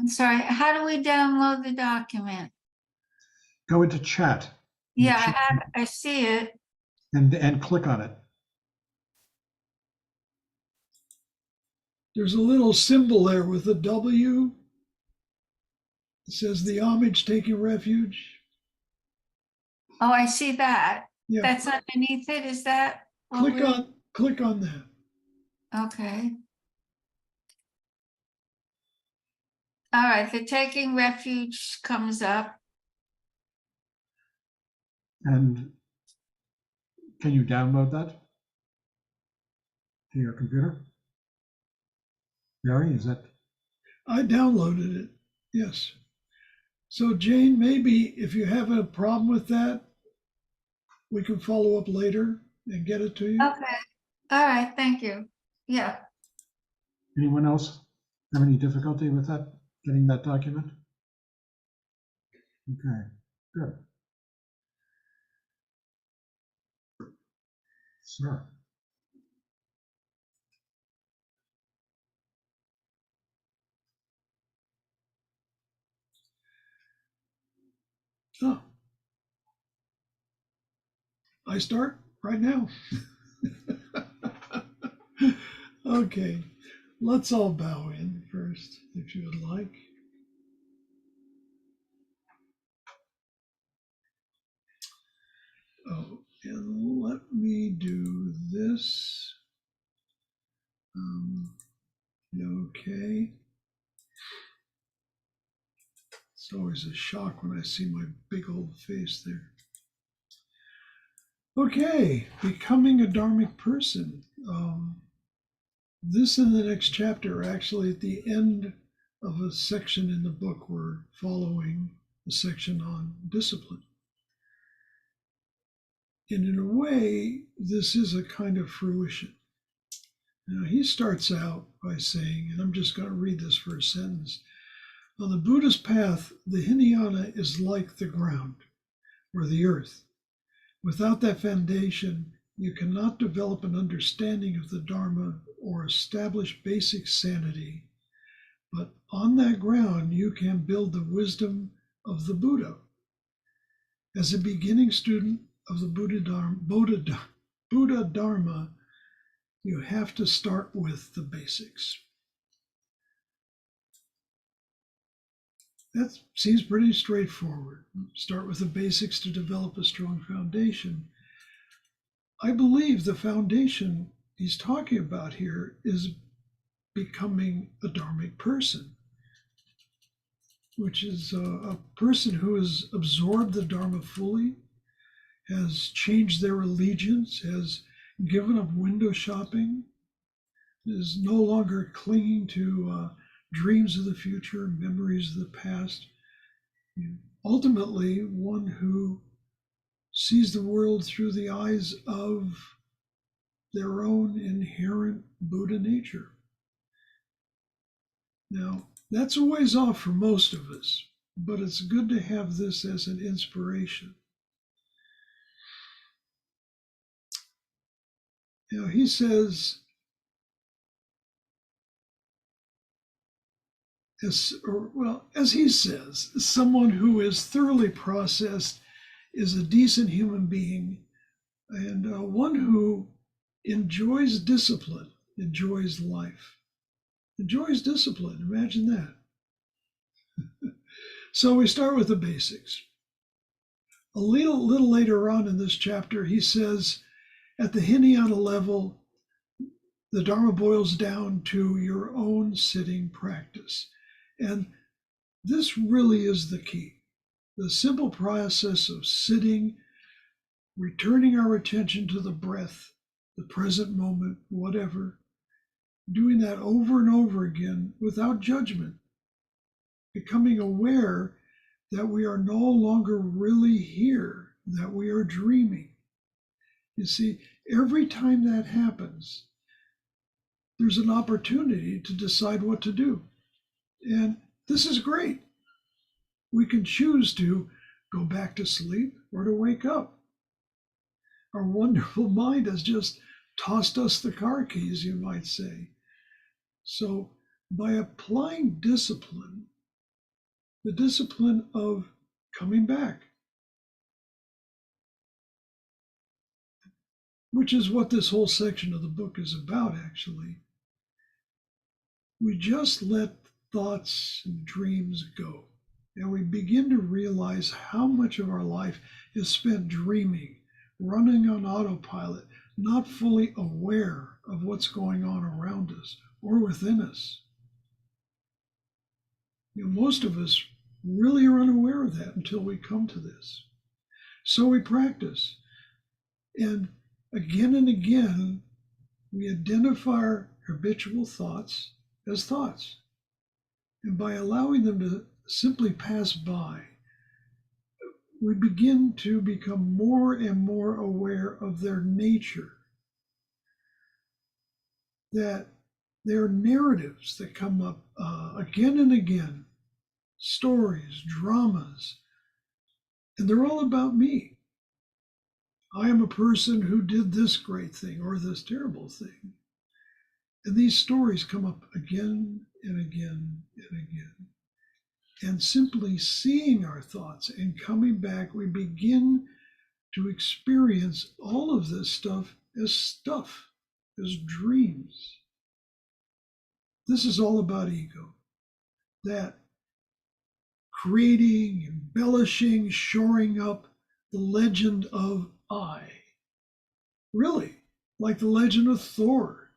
I'm sorry, how do we download the document? Go into chat. Yeah, I see it. And click on it. There's a little symbol there with a W. It says the homage taking refuge. Oh, I see that. Yeah. That's underneath it, is that? what Click on that. Okay. All right, the taking refuge comes up. And can you download that to your computer? Mary, is that? I downloaded it, yes. So Jane, maybe if you have a problem with that, we can follow up later and get it to you. Okay, all right, thank you. Yeah. Anyone else have any difficulty with that, getting that document? Okay, good. Sure. Oh. I start right now. Okay, let's all bow in first, if you would like. Oh, and let me do this. Okay. It's always a shock when I see my big old face there. Okay, becoming a dharmic person. This and the next chapter are actually at the end of a section in the book. We're following a section on discipline. And in a way, this is a kind of fruition. Now, he starts out by saying, and I'm just going to read this for a sentence. On the Buddhist path, the Hinayana is like the ground or the earth. Without that foundation, you cannot develop an understanding of the Dharma or establish basic sanity. But on that ground, you can build the wisdom of the Buddha. As a beginning student of the Buddha Dharma, you have to start with the basics. That seems pretty straightforward. Start with the basics to develop a strong foundation. I believe the foundation he's talking about here is becoming a dharmic person, which is a person who has absorbed the Dharma fully, has changed their allegiance, has given up window shopping, is no longer clinging to dreams of the future, memories of the past. Ultimately, one who sees the world through the eyes of their own inherent Buddha nature. Now, that's a ways off for most of us, but it's good to have this as an inspiration. Now, he says, as he says, someone who is thoroughly processed is a decent human being, and one who enjoys discipline, enjoys life, enjoys discipline. Imagine that. So we start with the basics. A little later on in this chapter, he says, at the Hinayana level, the Dharma boils down to your own sitting practice. And this really is the key. The simple process of sitting, returning our attention to the breath, the present moment, whatever, doing that over and over again without judgment, becoming aware that we are no longer really here, that we are dreaming. You see, every time that happens, there's an opportunity to decide what to do. And this is great. We can choose to go back to sleep or to wake up. Our wonderful mind has just tossed us the car keys, you might say. So by applying discipline, the discipline of coming back, which is what this whole section of the book is about, actually. We just let thoughts and dreams go, and we begin to realize how much of our life is spent dreaming, running on autopilot, not fully aware of what's going on around us or within us. Most of us really are unaware of that until we come to this. So we practice. And again, we identify our habitual thoughts as thoughts. And by allowing them to simply pass by, we begin to become more and more aware of their nature. That there are narratives that come up again and again, stories, dramas, and they're all about me. I am a person who did this great thing or this terrible thing. And these stories come up again and again and again. And simply seeing our thoughts and coming back, we begin to experience all of this stuff, as dreams. This is all about ego. That creating, embellishing, shoring up the legend of I. Really, like the legend of Thor.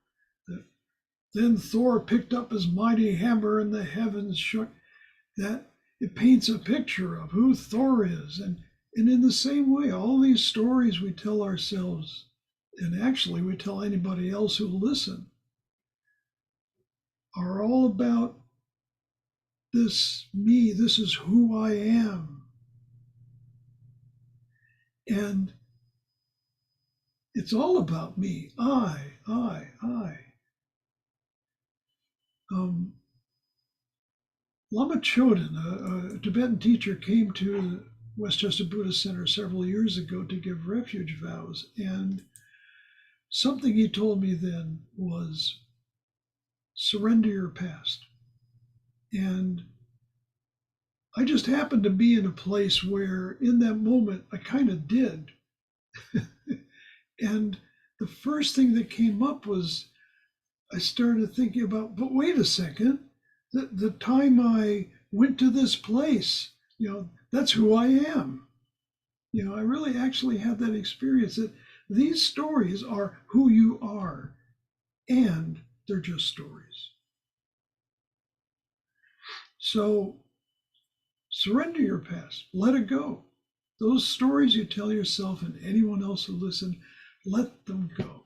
Then Thor picked up his mighty hammer and the heavens shook. That it paints a picture of who Thor is. And in the same way, all these stories we tell ourselves, and actually we tell anybody else who will listen, are all about this me, this is who I am. And it's all about me, I. Lama Chodon, a Tibetan teacher, came to the Westchester Buddhist Center several years ago to give refuge vows. And something he told me then was, surrender your past. And I just happened to be in a place where in that moment I kind of did. And the first thing that came up was I started thinking about, but wait a second, the time I went to this place, that's who I am. I really actually had that experience that these stories are who you are, and they're just stories. So surrender your past, let it go. Those stories you tell yourself and anyone else who listen, let them go.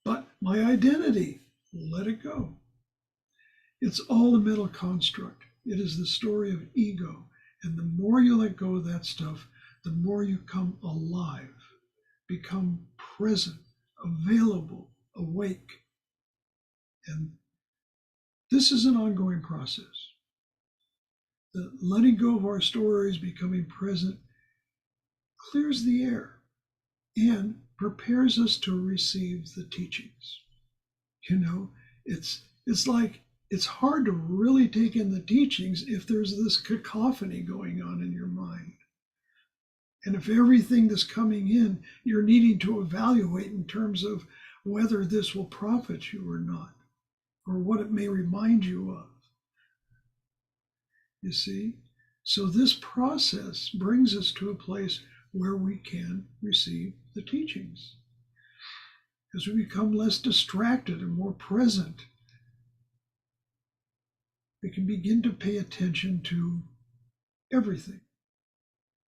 But my identity, let it go. It's all a mental construct. It is the story of ego. And the more you let go of that stuff, the more you come alive, become present, available, awake. And this is an ongoing process. The letting go of our stories, becoming present, clears the air and prepares us to receive the teachings. It's like it's hard to really take in the teachings if there's this cacophony going on in your mind. And if everything that's coming in, you're needing to evaluate in terms of whether this will profit you or not, or what it may remind you of. You see? So this process brings us to a place where we can receive the teachings. As we become less distracted and more present, we can begin to pay attention to everything.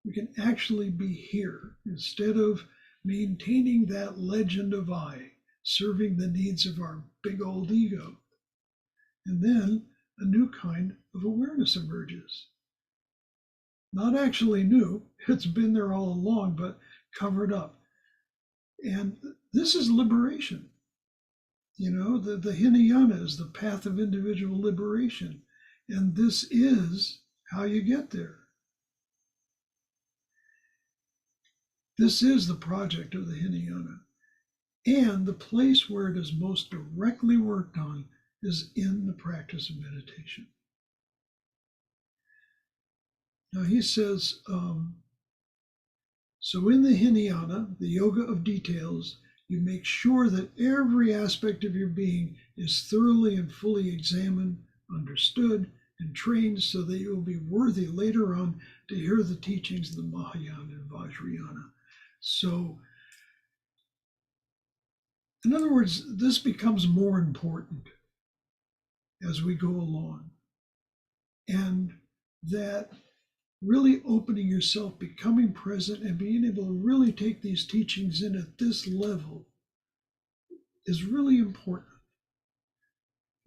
We can actually be here instead of maintaining that legend of I, serving the needs of our big old ego. And then a new kind of awareness emerges. Not actually new, it's been there all along, but covered up. And this is liberation. The Hinayana is the path of individual liberation. And this is how you get there. This is the project of the Hinayana. And the place where it is most directly worked on is in the practice of meditation. Now he says, so in the Hinayana, the yoga of details, you make sure that every aspect of your being is thoroughly and fully examined, understood, and trained so that you will be worthy later on to hear the teachings of the Mahayana and Vajrayana. So, in other words, this becomes more important as we go along. And that really opening yourself, becoming present, and being able to really take these teachings in at this level is really important.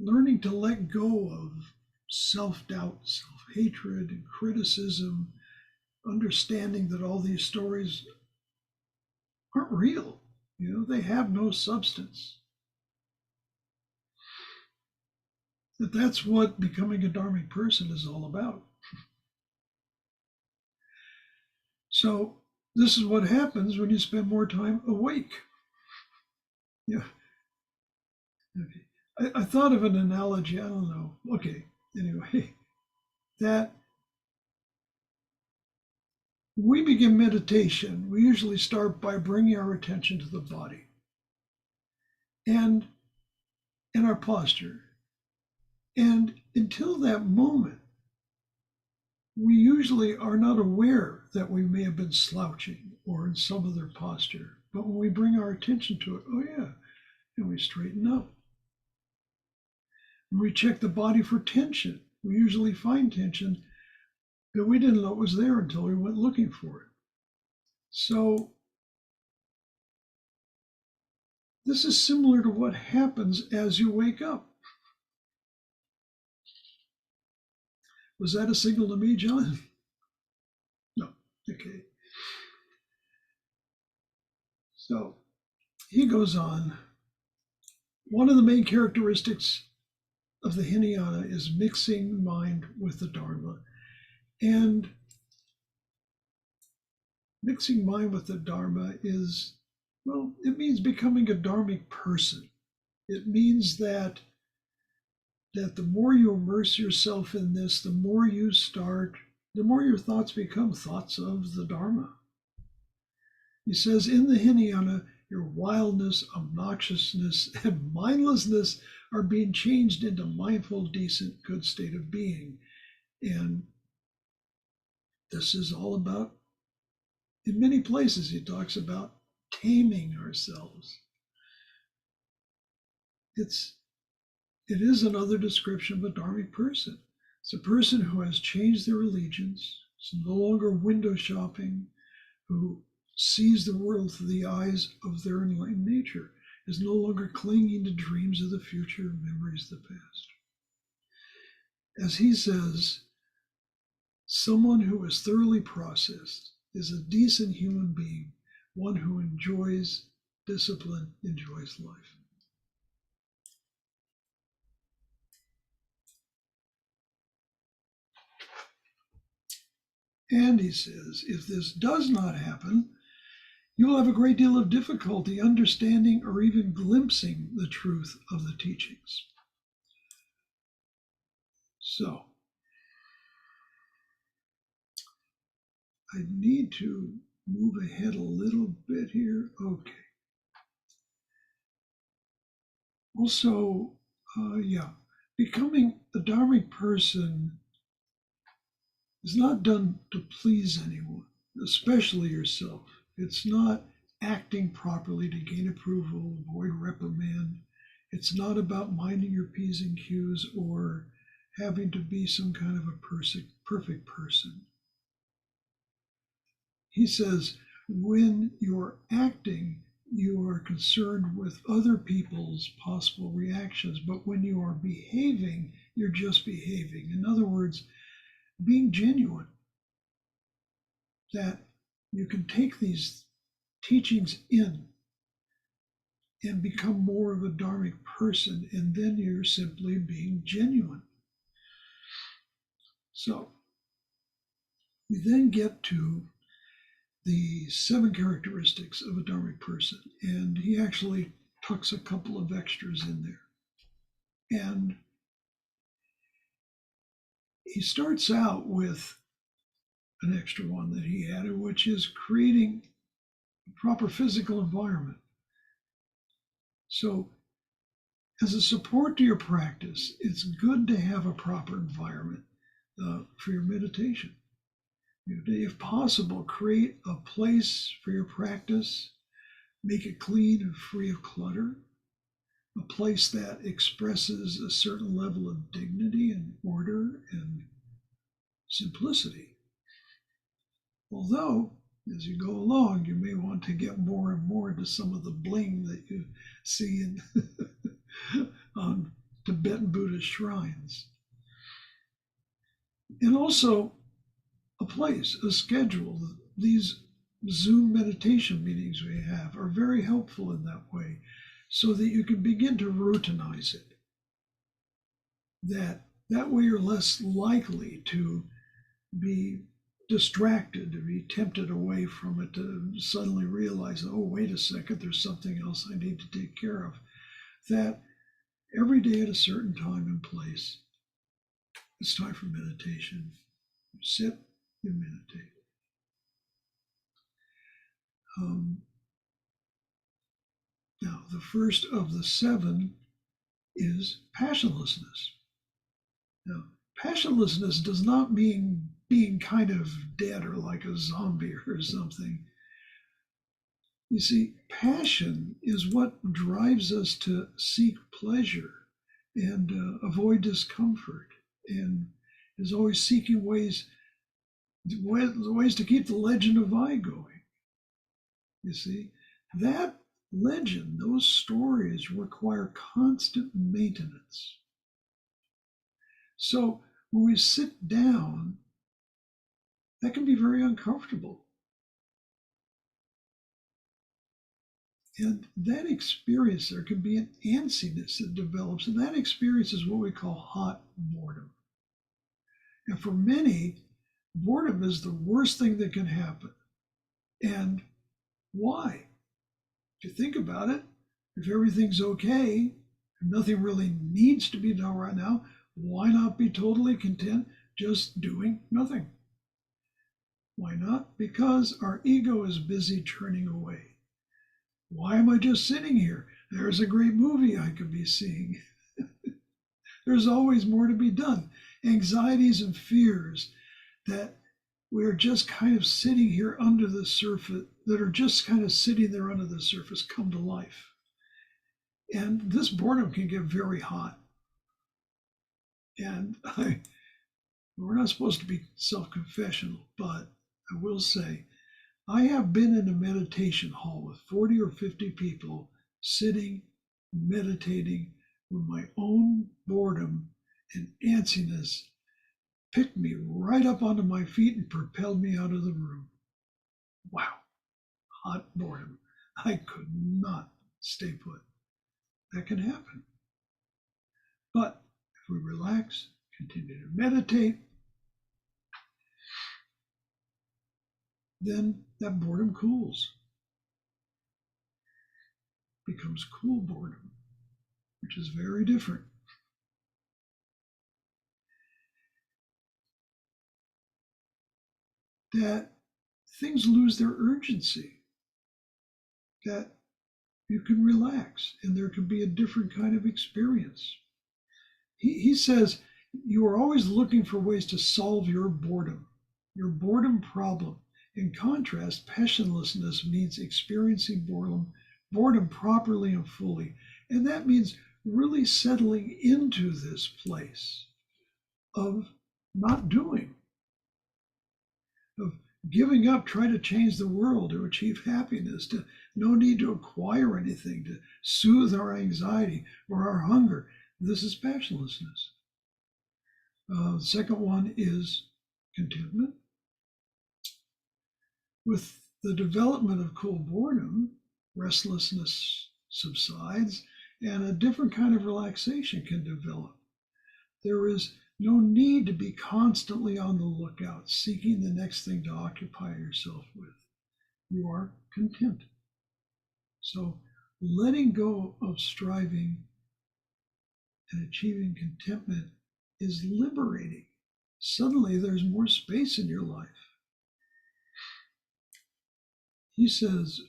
Learning to let go of self-doubt, self-hatred, and criticism, understanding that all these stories aren't real. They have no substance. That's what becoming a dharmic person is all about. So this is what happens when you spend more time awake. Yeah. Okay. I thought of an analogy. I don't know. Okay. Anyway, that when we begin meditation, we usually start by bringing our attention to the body and our posture. And until that moment, we usually are not aware that we may have been slouching or in some other posture. But when we bring our attention to it, oh yeah, and we straighten up. When we check the body for tension, we usually find tension that we didn't know was there until we went looking for it. So this is similar to what happens as you wake up. Was that a signal to me, John? No. Okay. So he goes on. One of the main characteristics of the Hinayana is mixing mind with the Dharma. And mixing mind with the Dharma is, well, it means becoming a dharmic person. It means that the more you immerse yourself in this, the more you start, the more your thoughts become thoughts of the Dharma. He says, in the Hinayana, your wildness, obnoxiousness, and mindlessness are being changed into mindful, decent, good state of being. And this is all about, in many places, he talks about taming ourselves. It is another description of a dharmic person. It's a person who has changed their allegiance. It's no longer window shopping, who sees the world through the eyes of their enlightened nature, is no longer clinging to dreams of the future, memories of the past. As he says, someone who is thoroughly processed is a decent human being, one who enjoys discipline, enjoys life. And he says, if this does not happen, you will have a great deal of difficulty understanding or even glimpsing the truth of the teachings. So, I need to move ahead a little bit here. Okay. Also, becoming a dharmic person is not done to please anyone, especially yourself. It's not acting properly to gain approval, avoid reprimand. It's not about minding your P's and Q's or having to be some kind of a perfect person. He says, when you're acting, you are concerned with other people's possible reactions, but when you are behaving, you're just behaving. In other words, being genuine, that you can take these teachings in and become more of a dharmic person, and then you're simply being genuine. So we then get to the 7 characteristics of a dharmic person, and he actually tucks a couple of extras in there. And he starts out with an extra one that he added, which is creating a proper physical environment. So, as a support to your practice, it's good to have a proper environment for your meditation. If possible, create a place for your practice, make it clean and free of clutter, a place that expresses a certain level of dignity and order and simplicity. Although, as you go along, you may want to get more and more into some of the bling that you see in on Tibetan Buddhist shrines. And also a place, a schedule. These Zoom meditation meetings we have are very helpful in that way, so that you can begin to routinize it. That way you're less likely to be distracted, to be tempted away from it, to suddenly realize, oh, wait a second, there's something else I need to take care of. That every day at a certain time and place, it's time for meditation. You sit, you meditate. Now, the first of the 7 is passionlessness. Now, passionlessness does not mean being kind of dead or like a zombie or something. You see, passion is what drives us to seek pleasure and avoid discomfort, and is always seeking ways to keep the legend of I going. You see, that legend, those stories require constant maintenance. So when we sit down, that can be very uncomfortable. And that experience, there can be an antsiness that develops, and that experience is what we call hot boredom. And for many, boredom is the worst thing that can happen. And why? If you think about it, if everything's okay, and nothing really needs to be done right now, why not be totally content just doing nothing? Why not? Because our ego is busy turning away. Why am I just sitting here? There's a great movie I could be seeing. There's always more to be done. Anxieties and fears that we're just kind of sitting here under the surface, that are just kind of sitting there under the surface, come to life. And this boredom can get very hot. And we're not supposed to be self-confessional, but I will say, I have been in a meditation hall with 40 or 50 people sitting, meditating, when my own boredom and antsiness picked me right up onto my feet and propelled me out of the room. Wow, hot boredom. I could not stay put. That can happen. But if we relax, continue to meditate, then that boredom cools. Becomes cool boredom, which is very different. That things lose their urgency, that you can relax and there can be a different kind of experience. He says you are always looking for ways to solve your boredom problem. In contrast, passionlessness means experiencing boredom properly and fully. And that means really settling into this place of not doing, of giving up, trying to change the world to achieve happiness, to no need to acquire anything, to soothe our anxiety or our hunger. This is passionlessness. The second one is contentment. With the development of cool boredom, restlessness subsides and a different kind of relaxation can develop. There is no need to be constantly on the lookout, seeking the next thing to occupy yourself with. You are content. So letting go of striving and achieving contentment is liberating. Suddenly there's more space in your life. He says,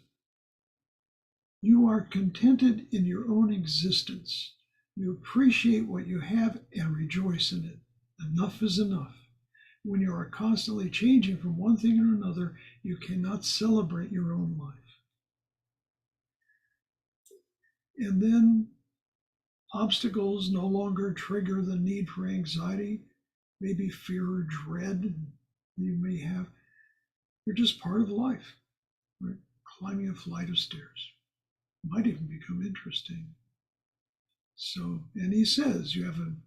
you are contented in your own existence. You appreciate what you have and rejoice in it. Enough is enough. When you are constantly changing from one thing to another, you cannot celebrate your own life. And then obstacles no longer trigger the need for anxiety, maybe fear or dread you may have. They're just part of life. Right? Climbing a flight of stairs might even become interesting. So, and he says you have an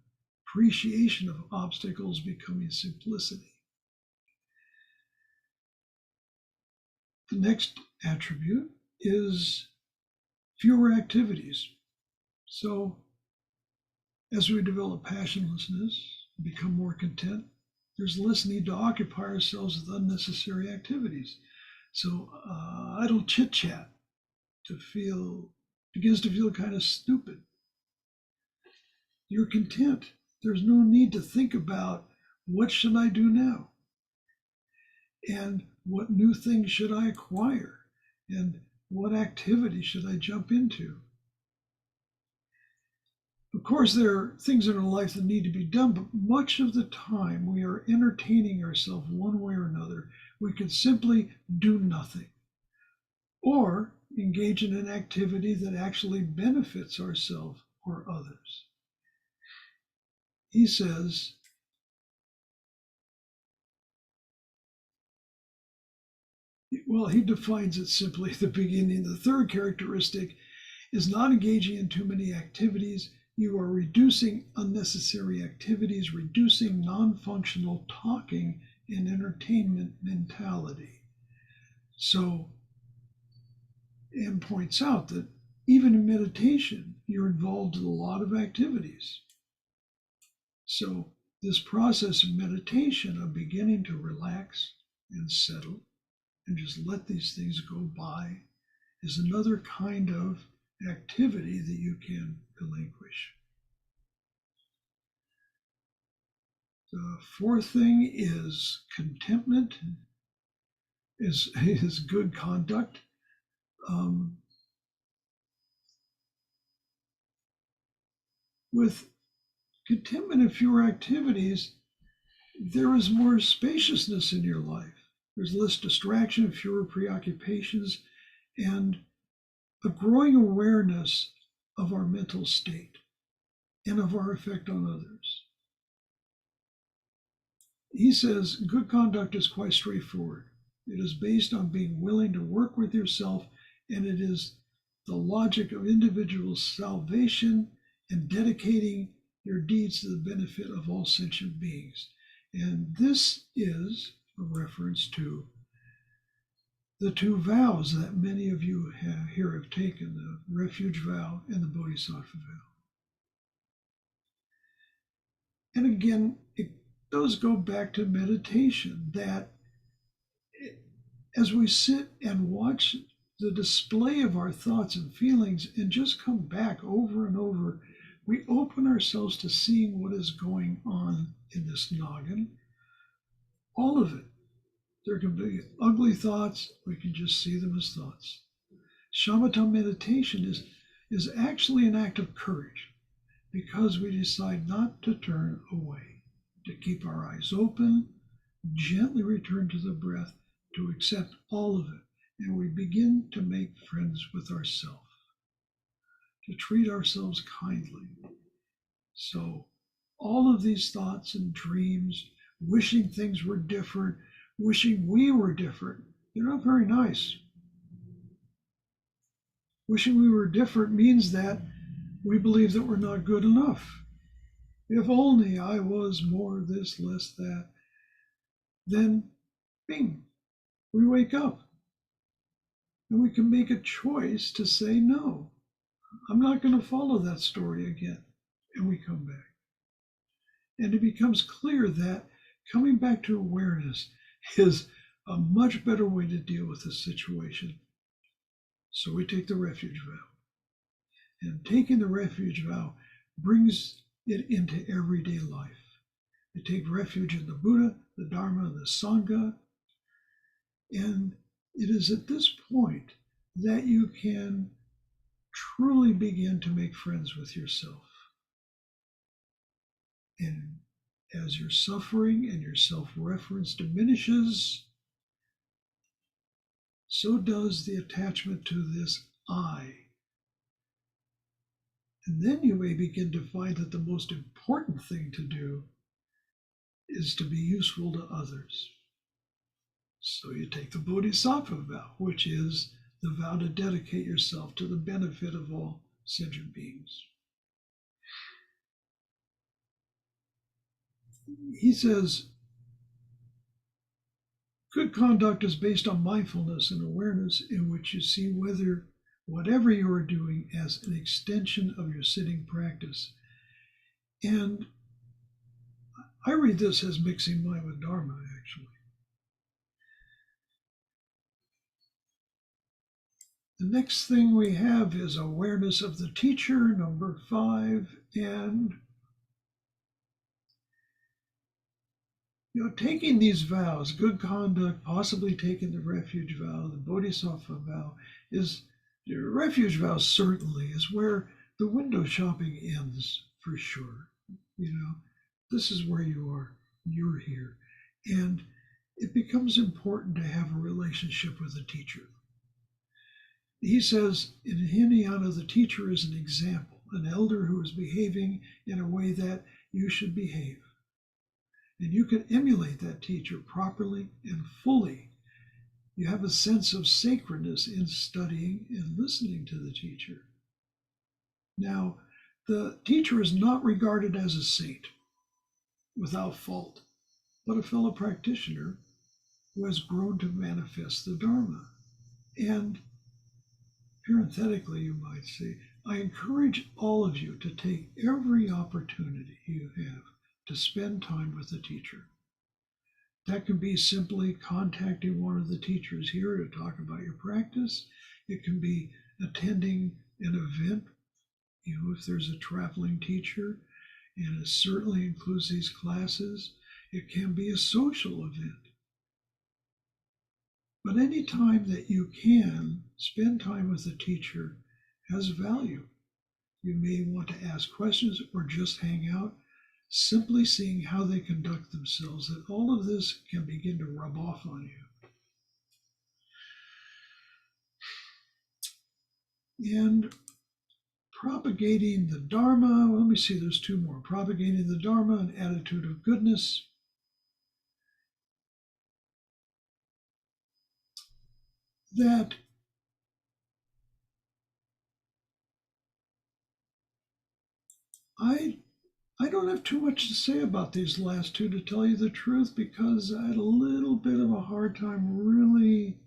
appreciation of obstacles becoming simplicity. The next attribute is fewer activities. So, as we develop passionlessness, become more content, there's less need to occupy ourselves with unnecessary activities. So, idle chit chat begins to feel kind of stupid. You're content. There's no need to think about what should I do now? And what new things should I acquire? And what activity should I jump into? Of course, there are things in our life that need to be done, but much of the time we are entertaining ourselves one way or another. We could simply do nothing or engage in an activity that actually benefits ourselves or others. He says, well, he defines it simply at the beginning. The third characteristic is not engaging in too many activities. You are reducing unnecessary activities, reducing non-functional talking and entertainment mentality. So, and points out that even in meditation, you're involved in a lot of activities. So this process of meditation of beginning to relax and settle and just let these things go by is another kind of activity that you can relinquish. The fourth thing is contentment, is good conduct. With contentment and fewer activities, there is more spaciousness in your life. There's less distraction, fewer preoccupations, and a growing awareness of our mental state and of our effect on others. He says good conduct is quite straightforward. It is based on being willing to work with yourself, and it is the logic of individual salvation and dedicating your deeds to the benefit of all sentient beings. And this is a reference to the two vows that many of you here have taken, the Refuge vow and the Bodhisattva vow. And again, it does go back to meditation, that as we sit and watch the display of our thoughts and feelings and just come back over and over, we open ourselves to seeing what is going on in this noggin. All of it. There can be ugly thoughts, we can just see them as thoughts. Shamatha meditation is actually an act of courage because we decide not to turn away, to keep our eyes open, gently return to the breath, to accept all of it, and we begin to make friends with ourselves, to treat ourselves kindly. So all of these thoughts and dreams, wishing things were different, wishing we were different, they're not very nice. Wishing we were different means that we believe that we're not good enough. If only I was more this, less that, then bing, we wake up. And we can make a choice to say, no, I'm not going to follow that story again. And we come back. And it becomes clear that coming back to awareness is a much better way to deal with this situation. So we take the refuge vow. And taking the refuge vow brings it into everyday life. We take refuge in the Buddha, the Dharma, and the Sangha. And it is at this point that you can truly begin to make friends with yourself. And as your suffering and your self-reference diminishes, so does the attachment to this I. And then you may begin to find that the most important thing to do is to be useful to others. So you take the Bodhisattva vow, which is the vow to dedicate yourself to the benefit of all sentient beings. He says, good conduct is based on mindfulness and awareness in which you see whether whatever you are doing as an extension of your sitting practice. And I read this as mixing mind with Dharma, actually. The next thing we have is awareness of the teacher, number 5, and taking these vows, good conduct, possibly taking the refuge vow, the bodhisattva vow, is the refuge vow certainly is where the window shopping ends for sure. This is where you are, you're here. And it becomes important to have a relationship with the teacher. He says in Hinayana, the teacher is an example, an elder who is behaving in a way that you should behave. And you can emulate that teacher properly and fully. You have a sense of sacredness in studying and listening to the teacher. Now, the teacher is not regarded as a saint without fault, but a fellow practitioner who has grown to manifest the Dharma. And parenthetically, you might say, I encourage all of you to take every opportunity you have to spend time with the teacher. That can be simply contacting one of the teachers here to talk about your practice. It can be attending an event, if there's a traveling teacher, and it certainly includes these classes. It can be a social event. But any time that you can spend time with a teacher has value. You may want to ask questions or just hang out, simply seeing how they conduct themselves, that all of this can begin to rub off on you. And propagating the Dharma, let me see, there's 2 more. Propagating the Dharma, an attitude of goodness. That I don't have too much to say about these last 2, to tell you the truth, because I had a little bit of a hard time really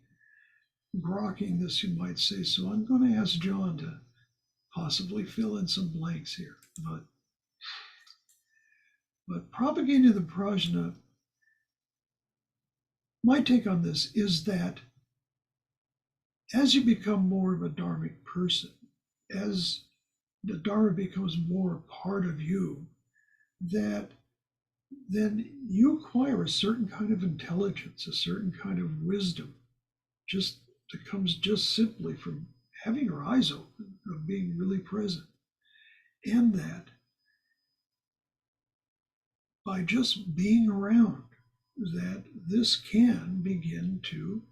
grokking this, you might say. So I'm going to ask John to possibly fill in some blanks here. But propagating the prajna, my take on this is that as you become more of a dharmic person, as the Dharma becomes more a part of you, that then you acquire a certain kind of intelligence, a certain kind of wisdom, just that comes just simply from having your eyes open, of being really present. And that by just being around, that this can begin to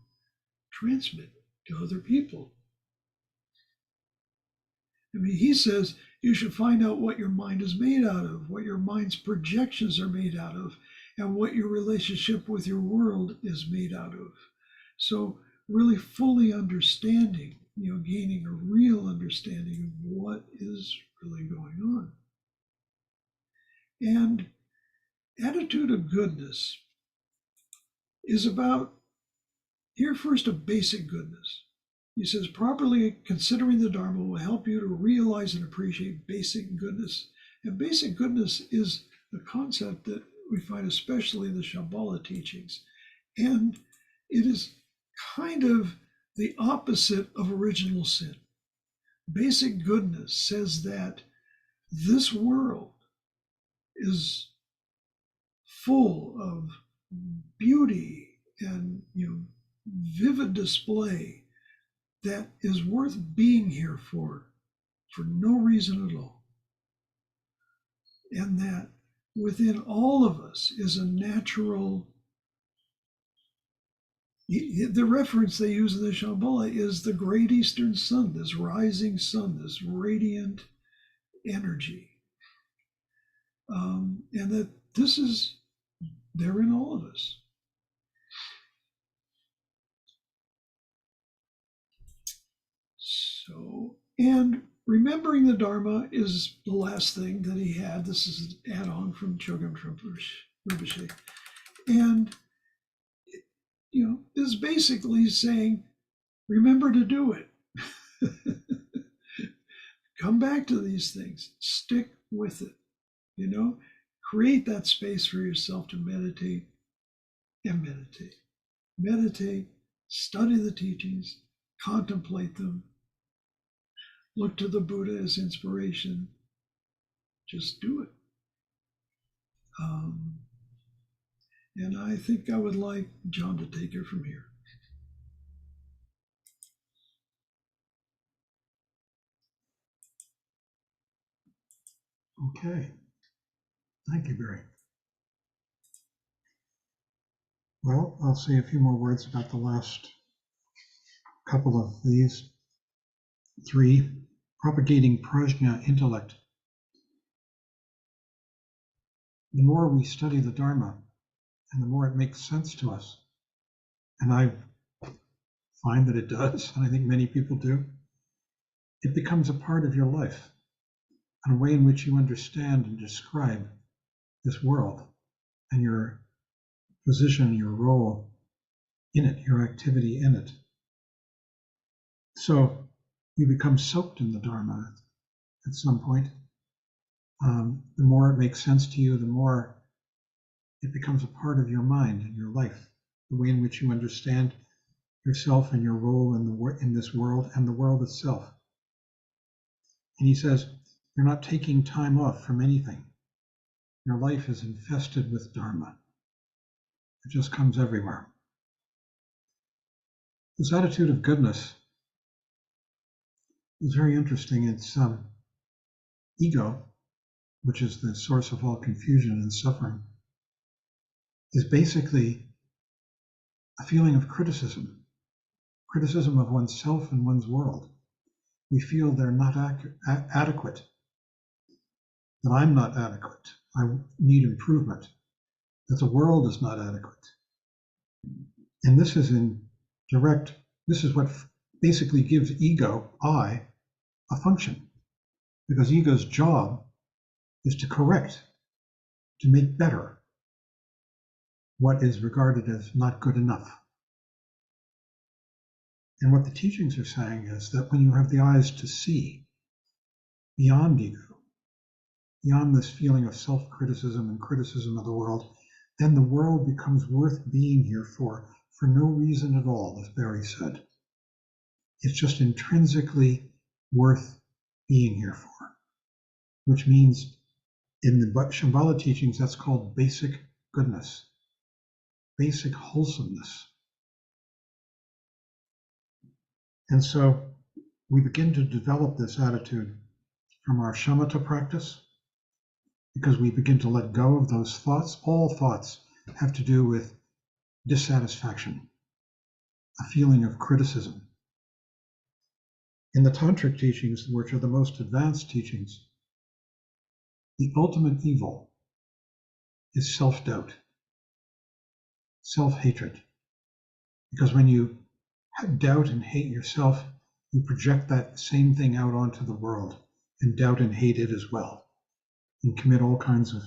transmit to other people. I mean, he says you should find out what your mind is made out of, what your mind's projections are made out of, and what your relationship with your world is made out of. So really fully understanding, gaining a real understanding of what is really going on. And attitude of goodness is about, here first, a basic goodness. He says, properly considering the Dharma will help you to realize and appreciate basic goodness. And basic goodness is a concept that we find especially in the Shambhala teachings. And it is kind of the opposite of original sin. Basic goodness says that this world is full of beauty and vivid display that is worth being here for no reason at all. And that within all of us is a natural, the reference they use in the Shambhala is the great eastern sun, this rising sun, this radiant energy. And that this is there in all of us. So, and remembering the Dharma is the last thing that he had. This is an add-on from Chogyam Rinpoche. And, is basically saying, remember to do it. Come back to these things. Stick with it. Create that space for yourself to meditate and meditate. Meditate, study the teachings, contemplate them, look to the Buddha as inspiration. Just do it. And I think I would like John to take it from here. Okay. Thank you, Barry. Well, I'll say a few more words about the last couple of these. 3, propagating prajna, intellect. The more we study the Dharma, and the more it makes sense to us, and I find that it does, and I think many people do, it becomes a part of your life, and a way in which you understand and describe this world and your position, your role in it, your activity in it. So you become soaked in the Dharma at some point. The more it makes sense to you, the more it becomes a part of your mind and your life, the way in which you understand yourself and your role in this world and the world itself. And he says, you're not taking time off from anything. Your life is infested with Dharma. It just comes everywhere. This attitude of goodness is very interesting. It's ego, which is the source of all confusion and suffering, is basically a feeling of criticism of oneself and one's world. We feel they're not adequate, that I'm not adequate, I need improvement, that the world is not adequate. And this is this is what basically gives ego, I, a function. Because ego's job is to correct, to make better what is regarded as not good enough. And what the teachings are saying is that when you have the eyes to see beyond ego, beyond this feeling of self-criticism and criticism of the world, then the world becomes worth being here for no reason at all, as Barry said. It's just intrinsically worth being here for, which means in the Shambhala teachings, that's called basic goodness, basic wholesomeness. And so we begin to develop this attitude from our shamatha practice, because we begin to let go of those thoughts. All thoughts have to do with dissatisfaction, a feeling of criticism. In the tantric teachings, which are the most advanced teachings, the ultimate evil is self-doubt, self-hatred. Because when you doubt and hate yourself, you project that same thing out onto the world and doubt and hate it as well, and commit all kinds of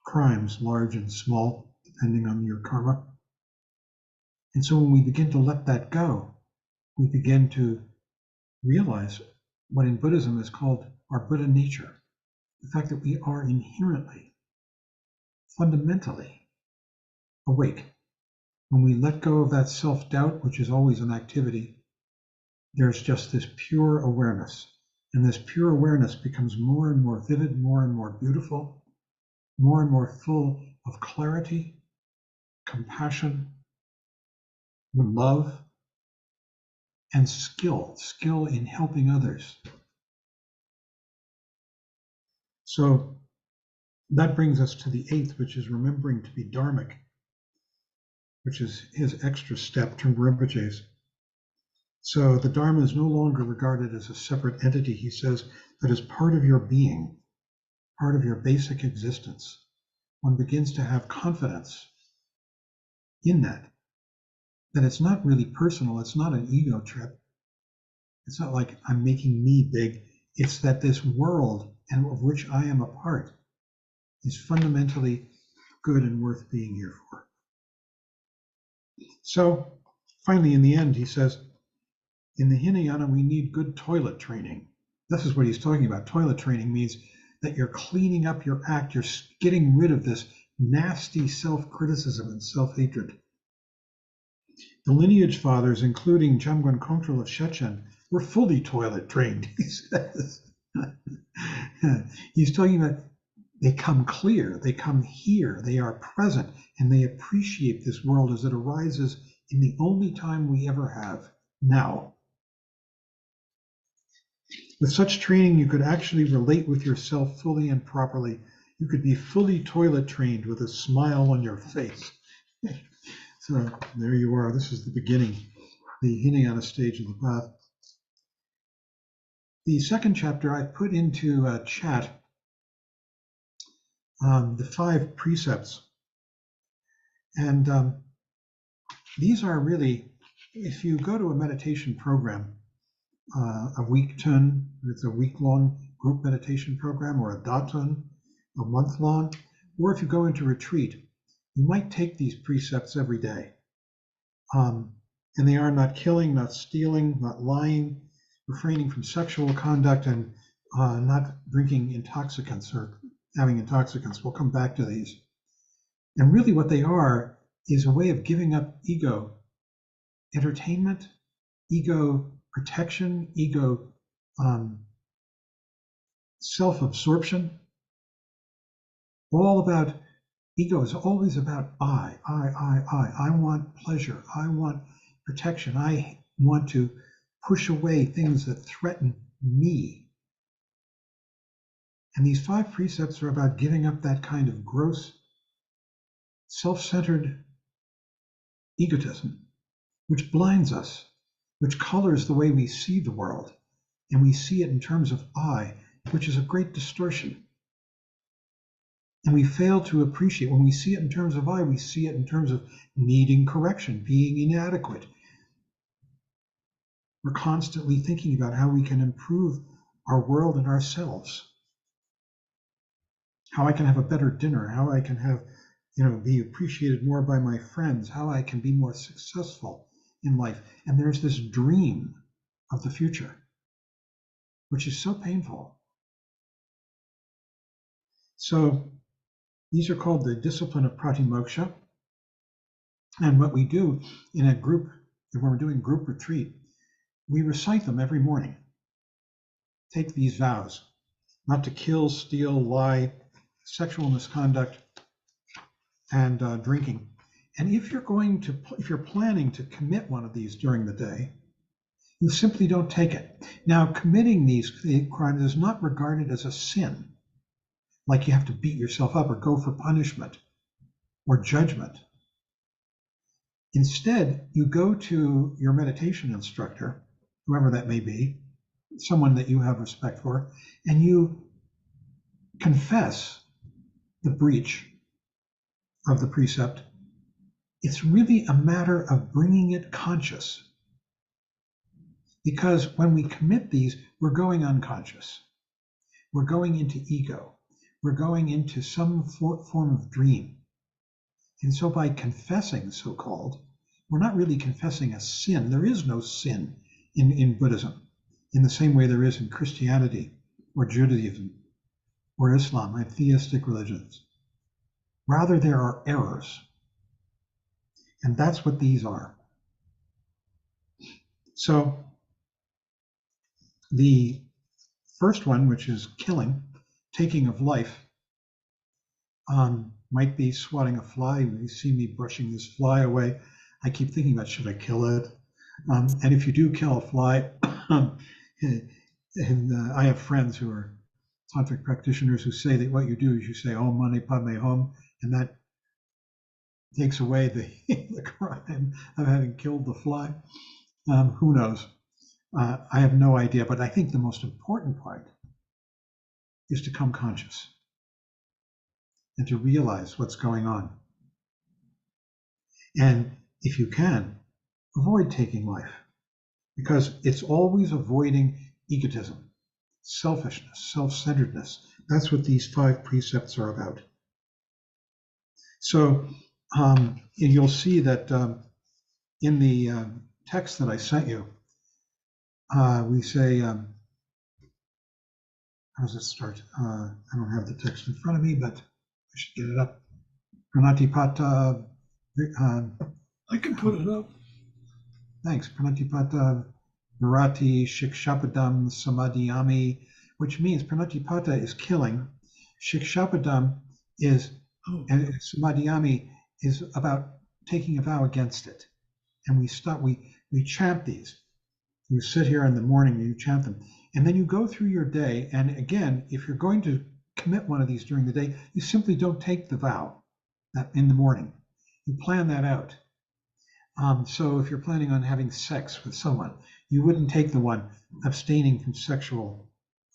crimes, large and small, depending on your karma. And so when we begin to let that go, we begin to realize what in Buddhism is called our Buddha nature, the fact that we are inherently, fundamentally awake. When we let go of that self-doubt, which is always an activity, there's just this pure awareness. And this pure awareness becomes more and more vivid, more and more beautiful, more and more full of clarity, compassion, love, and skill in helping others. So that brings us to the 8th, which is remembering to be dharmic, which is his extra step to Rinpoche's. So the Dharma is no longer regarded as a separate entity, he says, but as part of your being, part of your basic existence. One begins to have confidence in that it's not really personal, it's not an ego trip. It's not like I'm making me big. It's that this world, and of which I am a part, is fundamentally good and worth being here for. So finally, in the end, he says, in the Hinayana, we need good toilet training. This is what he's talking about. Toilet training means that you're cleaning up your act, you're getting rid of this nasty self-criticism and self-hatred. The lineage fathers, including Jamgon Kongtrul of Shechen, were fully toilet trained, he says. He's talking about they come clear, they come here, they are present, and they appreciate this world as it arises in the only time we ever have, now. With such training, you could actually relate with yourself fully and properly. You could be fully toilet trained with a smile on your face. So there you are. This is the beginning, the Hinayana stage of the path. The second chapter I put into chat the 5 precepts. And these are really, if you go to a meditation program, a week-ton, it's a week-long group meditation program, or a daton, a month-long, or if you go into retreat, you might take these precepts every day. And they are not killing, not stealing, not lying, refraining from sexual conduct, and not drinking intoxicants or having intoxicants. We'll come back to these. And really what they are is a way of giving up ego entertainment, ego protection, ego self-absorption. All about, ego is always about I want pleasure, I want protection, I want to push away things that threaten me. And these 5 precepts are about giving up that kind of gross, self-centered egotism, which blinds us, which colors the way we see the world. And we see it in terms of I, which is a great distortion. And we fail to appreciate, when we see it in terms of I, we see it in terms of needing correction, being inadequate. We're constantly thinking about how we can improve our world and ourselves. How I can have a better dinner, how I can have, be appreciated more by my friends, how I can be more successful in life. And there's this dream of the future, which is so painful. So these are called the discipline of pratimoksha. And what we do in a group, when we're doing group retreat, we recite them every morning. Take these vows: not to kill, steal, lie, sexual misconduct, and drinking. And if you're planning to commit one of these during the day, you simply don't take it. Now, committing these crimes is not regarded as a sin, like you have to beat yourself up or go for punishment or judgment. Instead, you go to your meditation instructor, whoever that may be, someone that you have respect for, and you confess the breach of the precept. It's really a matter of bringing it conscious. Because when we commit these, we're going unconscious. We're going into ego. We're going into some form of dream. And so by confessing, so-called, we're not really confessing a sin. There is no sin in Buddhism, in the same way there is in Christianity or Judaism or Islam and theistic religions. Rather, there are errors. And that's what these are. So the first one, which is killing, taking of life, might be swatting a fly. You see me brushing this fly away. I keep thinking about, should I kill it? And if you do kill a fly, and I have friends who are tantric practitioners who say that what you do is you say Om Mani Padme Hum, and that takes away the crime of having killed the fly. Who knows? I have no idea, but I think the most important part is to come conscious and to realize what's going on. And if you can, avoid taking life, because it's always avoiding egotism, selfishness, self-centeredness. That's what these 5 precepts are about. So and you'll see that in the text that I sent you, we say, how does it start? I don't have the text in front of me, but I should get it up. Pranatipata. I can put it up. Thanks. Pranatipata Virati Shikshapadam Samadhiyami, which means Pranatipata is killing. Shikshapadam is, and Samadhiyami is about taking a vow against it. And we chant these. You sit here in the morning and you chant them. And then you go through your day. And again, if you're going to commit one of these during the day, you simply don't take the vow in the morning. You plan that out. So if you're planning on having sex with someone, you wouldn't take the one abstaining from sexual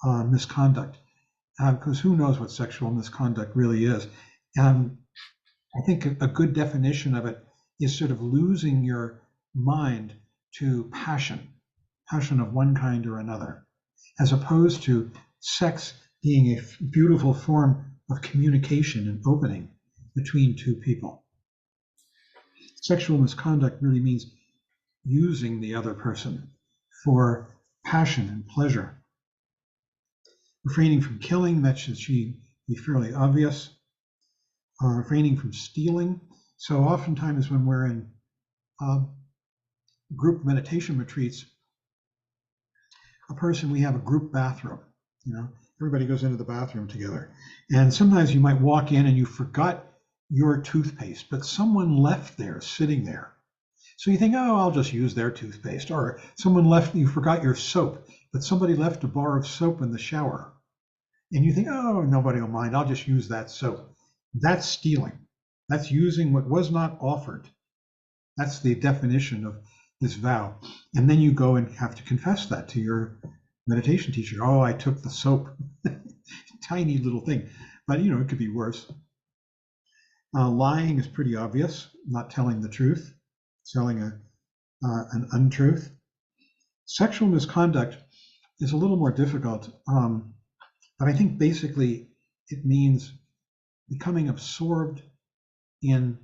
misconduct, because who knows what sexual misconduct really is. I think a good definition of it is sort of losing your mind to passion of one kind or another, as opposed to sex being a beautiful form of communication and opening between 2 people. Sexual misconduct really means using the other person for passion and pleasure. Refraining from killing, that should be fairly obvious. Refraining from stealing. So oftentimes when we're in group meditation retreats, we have a group bathroom, everybody goes into the bathroom together. And sometimes you might walk in and you forgot your toothpaste, but someone left there, sitting there. So you think, oh, I'll just use their toothpaste. Or you forgot your soap, but somebody left a bar of soap in the shower. And you think, oh, nobody will mind, I'll just use that soap. That's stealing. That's using what was not offered. That's the definition of this vow. And then you go and have to confess that to your meditation teacher. Oh, I took the soap. Tiny little thing. But, it could be worse. Lying is pretty obvious. Not telling the truth. Telling an untruth. Sexual misconduct is a little more difficult. But I think basically it means becoming absorbed in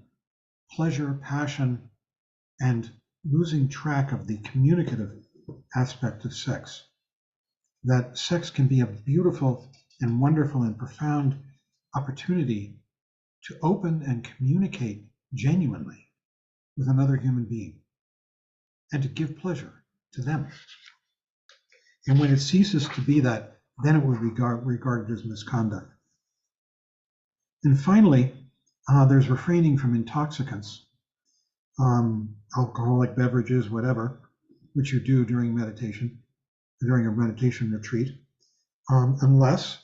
pleasure, passion, and losing track of the communicative aspect of sex. That sex can be a beautiful and wonderful and profound opportunity to open and communicate genuinely with another human being and to give pleasure to them. And when it ceases to be that, then it will be regarded as misconduct. And finally, there's refraining from intoxicants, alcoholic beverages, whatever, which you do during meditation, during a meditation retreat, unless,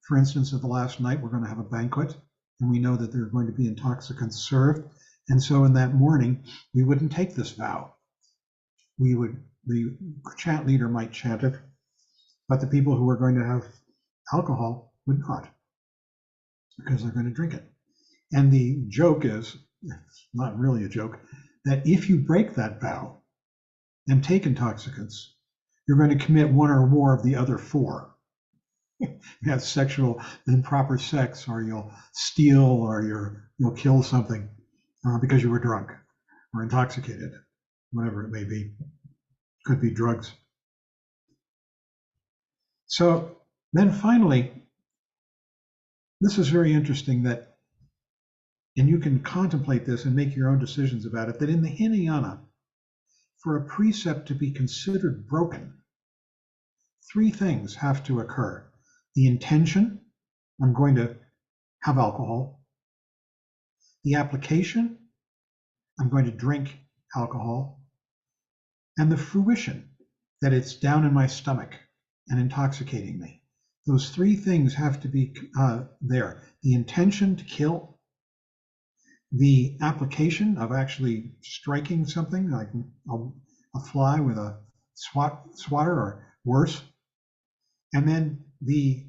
for instance, at the last night, we're going to have a banquet, and we know that there are going to be intoxicants served. And so in that morning, we wouldn't take this vow. The chant leader might chant it, but the people who are going to have alcohol would not, because they're going to drink it. And the joke is, it's not really a joke, that if you break that vow and take intoxicants, you're going to commit one or more of the other 4. You have sexual, improper sex, or you'll steal, or you'll kill something because you were drunk or intoxicated, whatever it may be. Could be drugs. So then finally, this is very interesting that, and you can contemplate this and make your own decisions about it, that in the Hinayana, for a precept to be considered broken, 3 things have to occur. The intention, I'm going to have alcohol. The application, I'm going to drink alcohol, and the fruition that it's down in my stomach and intoxicating me. Those three things have to be there. The intention to kill, the application of actually striking something like a fly with a swatter or worse, and then the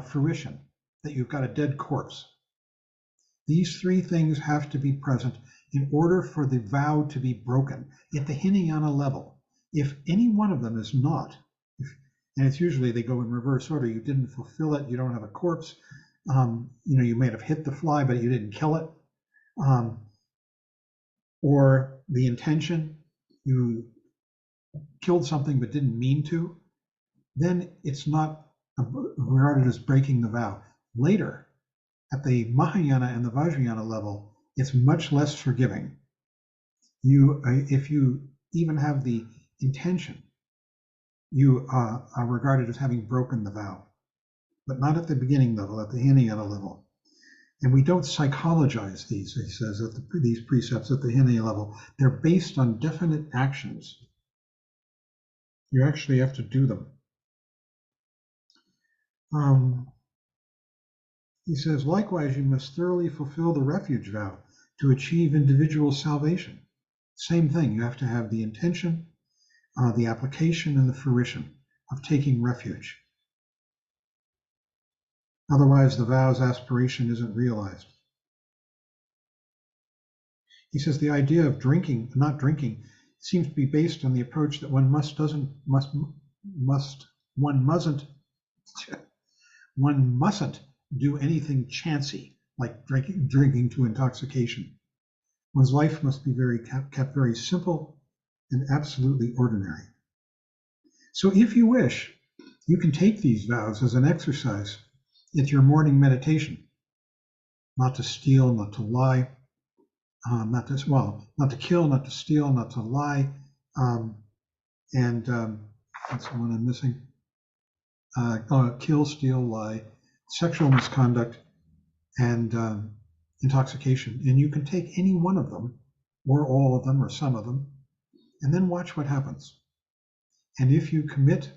fruition that you've got a dead corpse. These three things have to be present in order for the vow to be broken at the Hinayana level. If any one of them is not, and it's usually they go in reverse order, you didn't fulfill it, you don't have a corpse, you may have hit the fly, but you didn't kill it, or the intention, you killed something but didn't mean to, then it's not regarded as breaking the vow. Later, at the Mahayana and the Vajrayana level, it's much less forgiving. If you even have the intention, you are regarded as having broken the vow, but not at the beginning level, at the Hinayana level. And we don't psychologize these, he says, these precepts at the Hinayana level. They're based on definite actions. You actually have to do them. He says, likewise, you must thoroughly fulfill the refuge vow to achieve individual salvation. Same thing, you have to have the intention, the application, and the fruition of taking refuge. Otherwise, the vow's aspiration isn't realized. He says the idea of drinking, not drinking, seems to be based on the approach that one mustn't do anything chancy, like drinking to intoxication. One's life must be kept very simple and absolutely ordinary. So if you wish, you can take these vows as an exercise at your morning meditation. Not to steal, not to lie, not to kill, not to steal, not to lie, and that's the one I'm missing. Kill, steal, lie, sexual misconduct, and intoxication. And you can take any one of them, or all of them, or some of them, and then watch what happens. And if you commit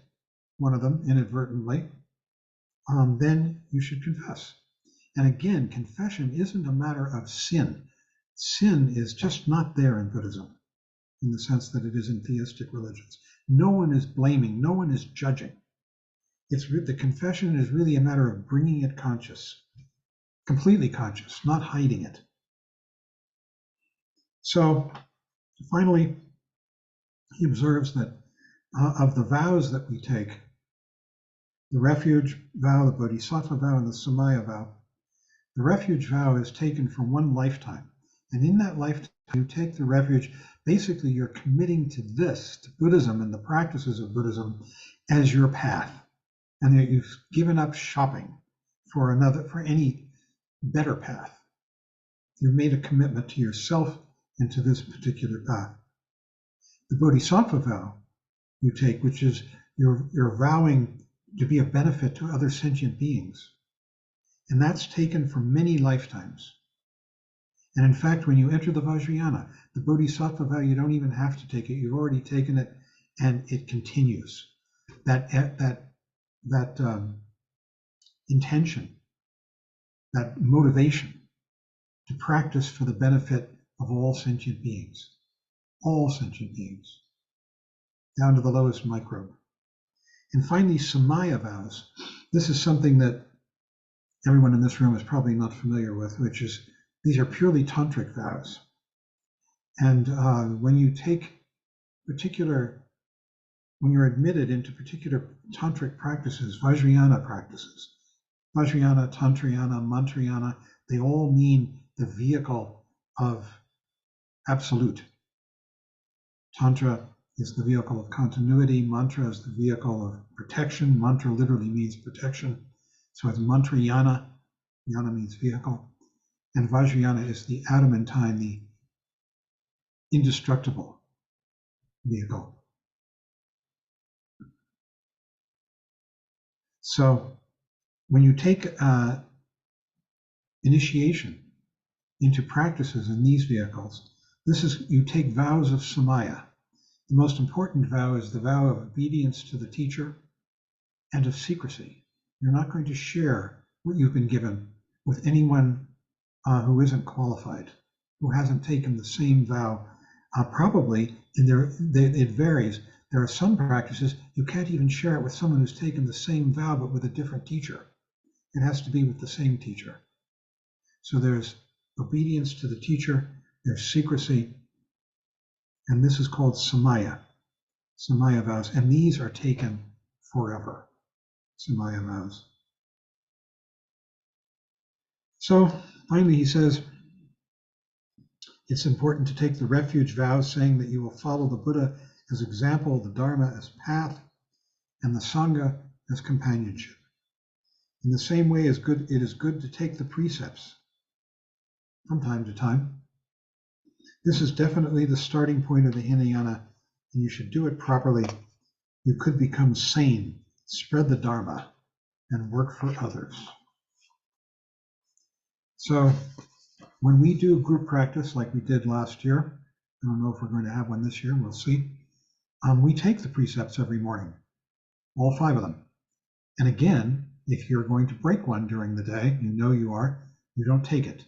one of them inadvertently, then you should confess. And again, confession isn't a matter of sin. Sin is just not there in Buddhism, in the sense that it is in theistic religions. No one is blaming, no one is judging. The confession is really a matter of bringing it conscious, completely conscious, not hiding it. So finally, he observes that of the vows that we take, the refuge vow, the bodhisattva vow, and the samaya vow, the refuge vow is taken for one lifetime. And in that lifetime, you take the refuge, basically you're committing to this, to Buddhism and the practices of Buddhism as your path. And that you've given up shopping for any better path. You've made a commitment to yourself and to this particular path. The bodhisattva vow you take, which is you're vowing to be a benefit to other sentient beings. And that's taken for many lifetimes. And in fact, when you enter the Vajrayana, the bodhisattva vow, you don't even have to take it. You've already taken it, and it continues. That intention, that motivation to practice for the benefit of all sentient beings, down to the lowest microbe. And finally, samaya vows. This is something that everyone in this room is probably not familiar with, which is these are purely tantric vows. And when you take when you're admitted into particular tantric practices, Vajrayana practices, Vajrayana, Tantrayana, Mantrayana, they all mean the vehicle of absolute. Tantra is the vehicle of continuity, mantra is the vehicle of protection. Mantra literally means protection. So it's Mantrayana, yana means vehicle. And Vajrayana is the adamantine, the indestructible vehicle. So when you take initiation into practices in these vehicles, This is, you take vows of samaya. The most important vow is the vow of obedience to the teacher and of secrecy. You're not going to share what you've been given with anyone who isn't qualified, who hasn't taken the same vow. Probably, it varies. There are some practices you can't even share it with someone who's taken the same vow but with a different teacher. It has to be with the same teacher. So there's obedience to the teacher, there's secrecy, and this is called samaya vows, and these are taken forever, samaya vows. So finally he says, it's important to take the refuge vows, saying that you will follow the Buddha as example, the Dharma as path, and the Sangha as companionship. In the same way, it is good to take the precepts from time to time. This is definitely the starting point of the Hinayana, and you should do it properly. You could become sane, spread the Dharma, and work for others. So when we do group practice like we did last year, I don't know if we're going to have one this year, we'll see. We take the precepts every morning, all 5 of them. And again, if you're going to break one during the day, you know you are, you don't take it.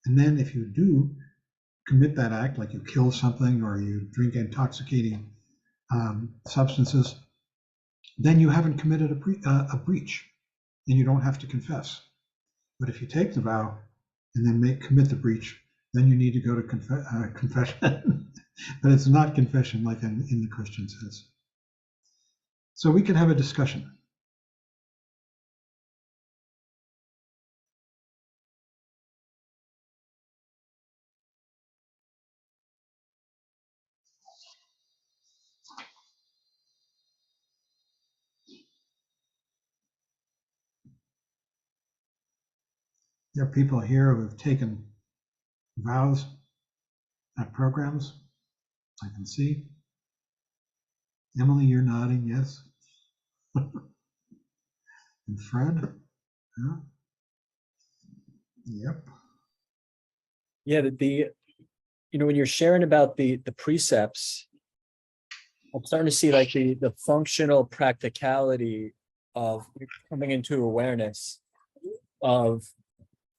And then if you do commit that act, like you kill something or you drink intoxicating substances, then you haven't committed a breach and you don't have to confess. But if you take the vow and then commit the breach, then you need to go to confession. But it's not confession like in the Christian sense. So we can have a discussion. There are people here who have taken vows at programs. I can see. Emily, you're nodding, yes. And Fred? Yeah. Yep. Yeah, when you're sharing about the precepts, I'm starting to see like the functional practicality of coming into awareness of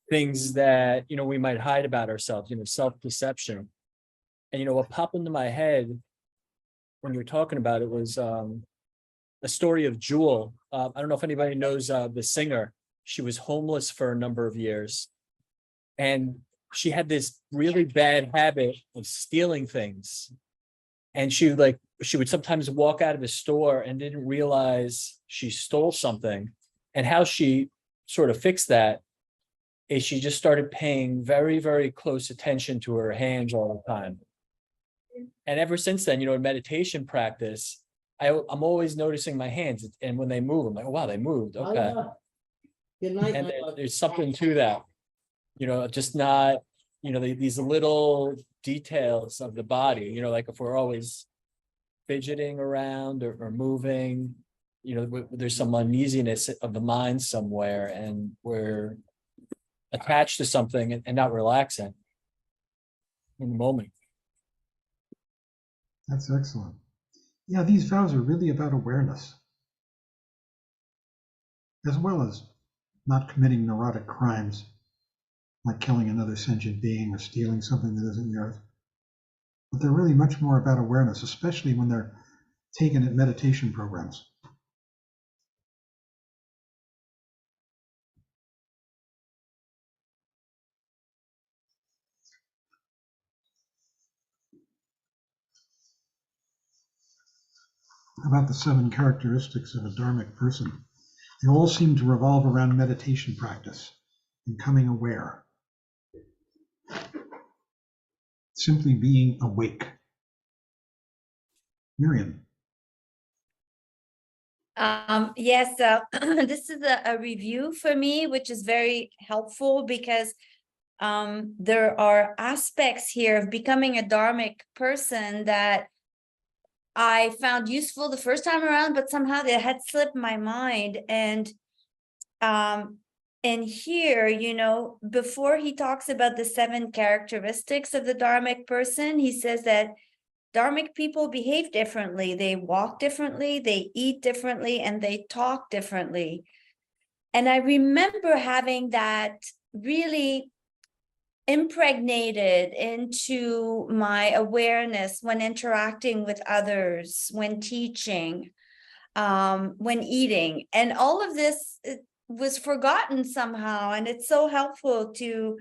things that we might hide about ourselves, self-deception. And what popped into my head when you were talking about it was a story of Jewel. I don't know if anybody knows the singer. She was homeless for a number of years, and she had this really bad habit of stealing things. And she would sometimes walk out of a store and didn't realize she stole something. And how she sort of fixed that is she just started paying very, very close attention to her hands all the time. And ever since then, in meditation practice, I'm always noticing my hands, and when they move, I'm like, oh, wow, they moved. Okay. Good night. And there's something to that, just not, these little details of the body, like if we're always fidgeting around or moving, there's some uneasiness of the mind somewhere, and we're attached to something and not relaxing in the moment. That's excellent. Yeah, these vows are really about awareness, as well as not committing neurotic crimes like killing another sentient being or stealing something that isn't yours. But they're really much more about awareness, especially when they're taken at meditation programs. About the 7 characteristics of a dharmic person. They all seem to revolve around meditation practice and coming aware. Simply being awake. Miriam. Yes, this is a review for me, which is very helpful because there are aspects here of becoming a dharmic person that I found useful the first time around, but somehow they had slipped my mind. And And here, you know, before he talks about the 7 characteristics of the Dharmic person, he says that Dharmic people behave differently. They walk differently, they eat differently, and they talk differently. And I remember having that really impregnated into my awareness when interacting with others, when teaching, when eating. And all of this was forgotten somehow. And it's so helpful to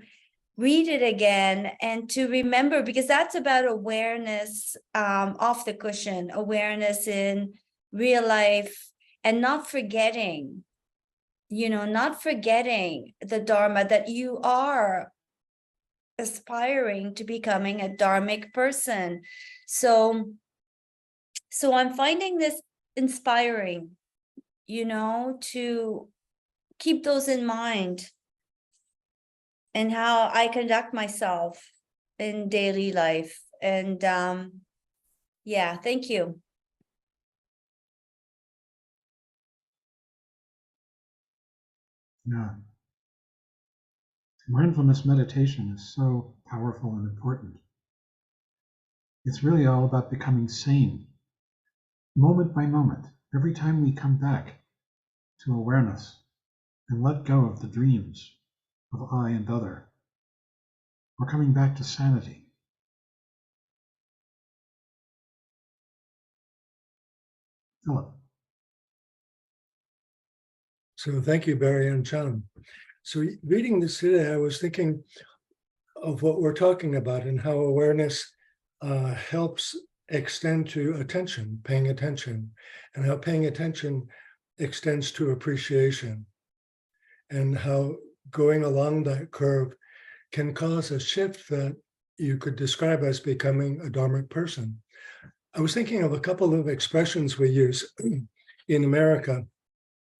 read it again and to remember, because that's about awareness off the cushion, awareness in real life, and not forgetting, you know, not forgetting the Dharma, that you are aspiring to becoming a Dharmic person. So I'm finding this inspiring, you know, to keep those in mind and how I conduct myself in daily life. And yeah, thank you. Yeah. Mindfulness meditation is so powerful and important. It's really all about becoming sane, moment by moment. Every time we come back to awareness and let go of the dreams of I and other, we're coming back to sanity. Philip. So thank you, Barry and John. So reading this today, I was thinking of what we're talking about and how awareness helps extend to attention, paying attention, and how paying attention extends to appreciation, and how going along that curve can cause a shift that you could describe as becoming a Dharmic person. I was thinking of a couple of expressions we use in America.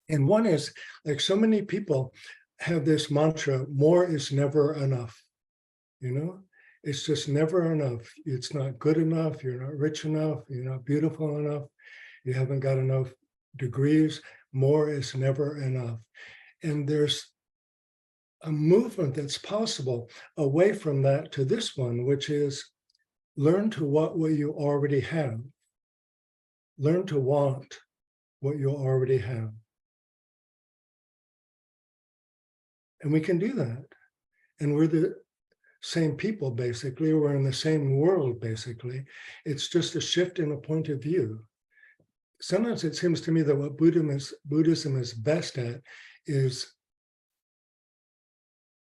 And one is, like, so many people have this mantra, more is never enough. You know, it's just never enough. It's not good enough. You're not rich enough. You're not beautiful enough. You haven't got enough degrees. More is never enough. And there's a movement that's possible away from that to this one, which is learn to want what you already have. Learn to want what you already have. And we can do that. And we're the same people, basically. We're in the same world, basically. It's just a shift in a point of view. Sometimes it seems to me that what Buddhism is best at is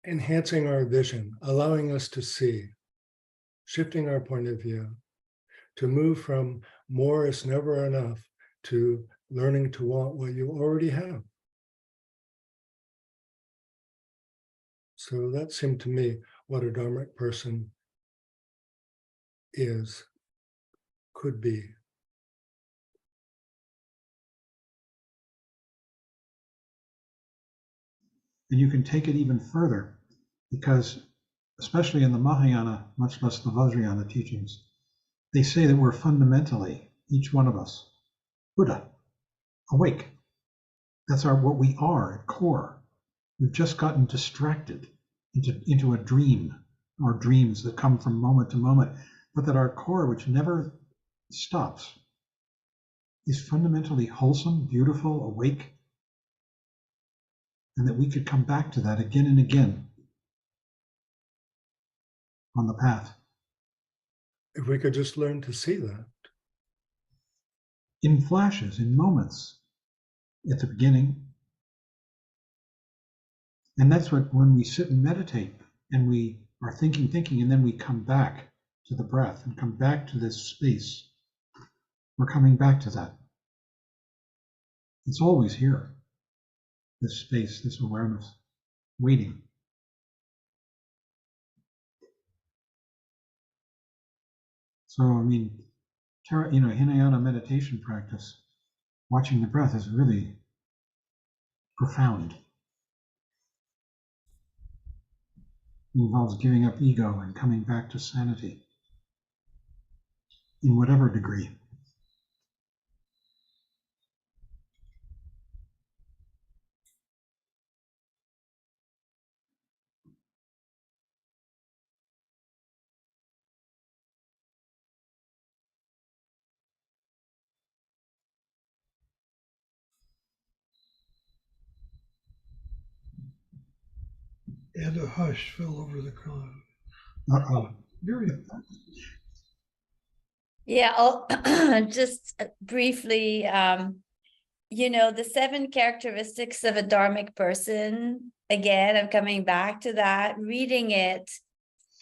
enhancing our vision, allowing us to see, shifting our point of view, to move from more is never enough to learning to want what you already have. So that seemed to me what a Dharmic person is, could be. And you can take it even further, because especially in the Mahayana, much less the Vajrayana teachings, they say that we're fundamentally, each one of us, Buddha, awake. That's what we are at core. We've just gotten distracted into a dream, or dreams that come from moment to moment, but that our core, which never stops, is fundamentally wholesome, beautiful, awake, and that we could come back to that again and again on the path. If we could just learn to see that. In flashes, in moments, at the beginning. And that's what, when we sit and meditate and we are thinking, and then we come back to the breath and come back to this space, we're coming back to that. It's always here, this space, this awareness, waiting. So, I mean, Hinayana meditation practice, watching the breath is really profound. It involves giving up ego and coming back to sanity in whatever degree. And a hush fell over the crowd. Uh-oh. Very Yeah, I'll just briefly, the 7 characteristics of a dharmic person. Again, I'm coming back to that. Reading it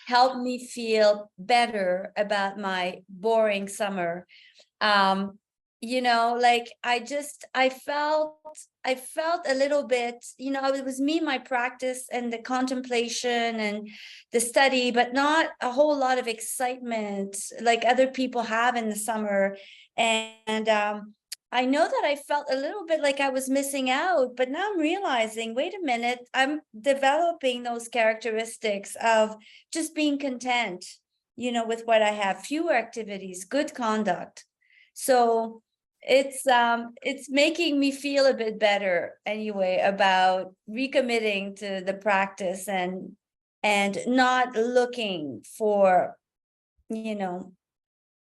helped me feel better about my boring summer. Like I felt a little bit, it was me, my practice and the contemplation and the study, but not a whole lot of excitement like other people have in the summer. And I know that I felt a little bit like I was missing out, but now I'm realizing, wait a minute, I'm developing those characteristics of just being content, with what I have, fewer activities, good conduct. So it's making me feel a bit better anyway about recommitting to the practice and not looking for,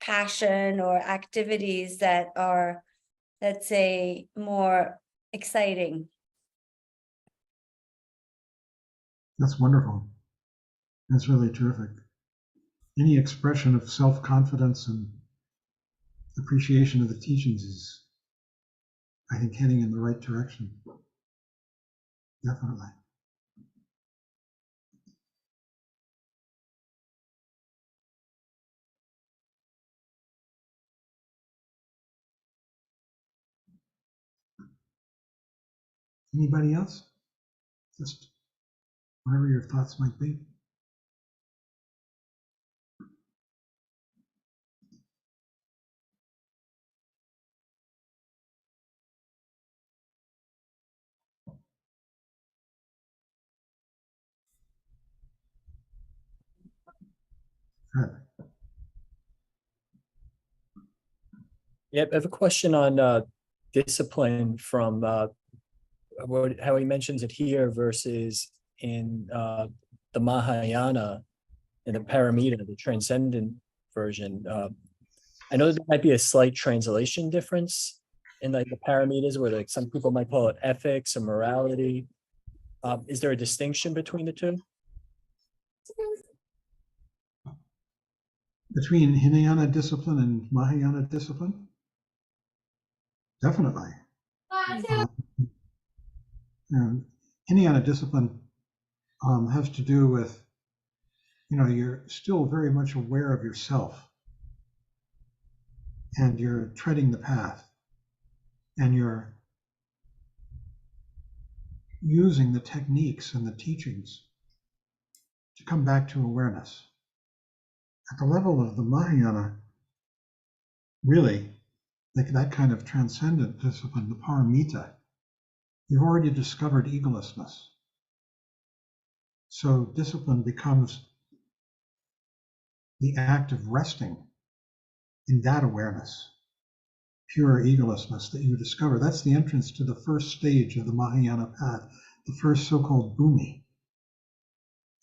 passion or activities that are, let's say, more exciting. That's wonderful. That's really terrific. Any expression of self-confidence and appreciation of the teachings is, I think, heading in the right direction. Definitely. Anybody else? Just whatever your thoughts might be. Good. Yep, I have a question on discipline from how he mentions it here versus in the Mahayana and the Paramita, the transcendent version. I know there might be a slight translation difference in like the Paramitas, where like some people might call it ethics or morality. Is there a distinction between the two? Between Hinayana discipline and Mahayana discipline? Definitely. Hinayana discipline has to do with, you're still very much aware of yourself, and you're treading the path, and you're using the techniques and the teachings to come back to awareness. At the level of the Mahayana, really, like that kind of transcendent discipline, the paramita, you've already discovered egolessness. So discipline becomes the act of resting in that awareness, pure egolessness that you discover. That's the entrance to the first stage of the Mahayana path. The first so-called bhumi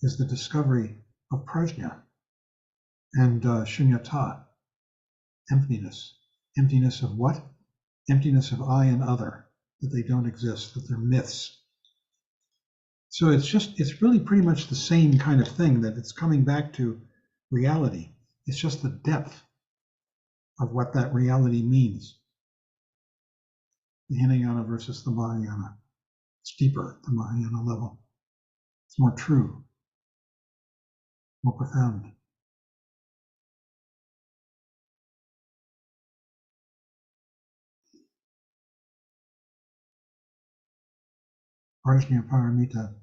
is the discovery of prajna and shunyata, emptiness. Emptiness of what? Emptiness of I and other, that they don't exist, that they're myths. So it's really pretty much the same kind of thing, that it's coming back to reality. It's just the depth of what that reality means. The Hinayana versus the Mahayana. It's deeper at the Mahayana level. It's more true, more profound. Prajna paramita.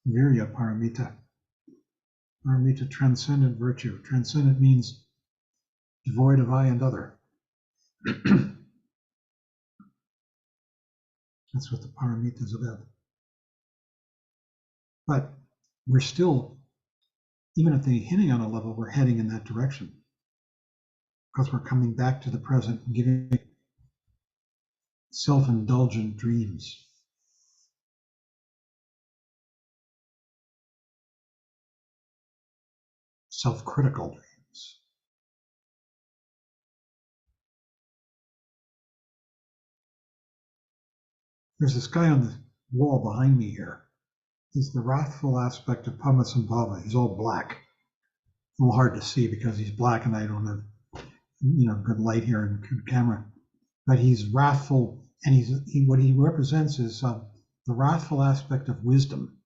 Virya paramita. Paramita, transcendent virtue. Transcendent means devoid of I and other. That's what the paramita is about. But we're still, even at the Hinayana level, we're heading in that direction, because we're coming back to the present and giving self-indulgent dreams. Self-critical dreams. There's this guy on the wall behind me here. He's the wrathful aspect of Padmasambhava. He's all black. A little hard to see because he's black and I don't have, good light here and good camera. But he's wrathful, and what he represents is the wrathful aspect of wisdom.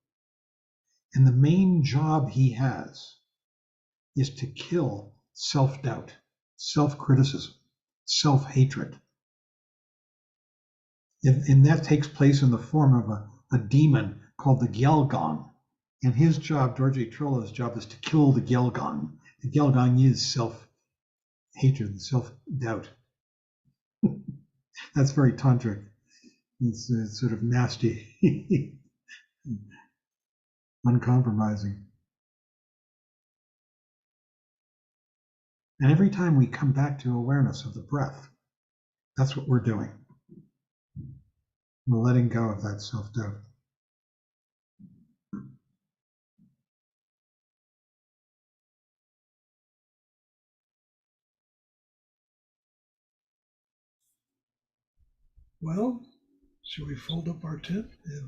And the main job he has is to kill self-doubt, self-criticism, self-hatred. And that takes place in the form of a demon called the Gelgong. And his job, Dorje Trolla's job, is to kill the Gelgong. The Gelgong is self-hatred, self-doubt. That's very tantric. It's sort of nasty, uncompromising. And every time we come back to awareness of the breath, that's what we're doing. We're letting go of that self-doubt. Well, should we fold up our tent? Yeah.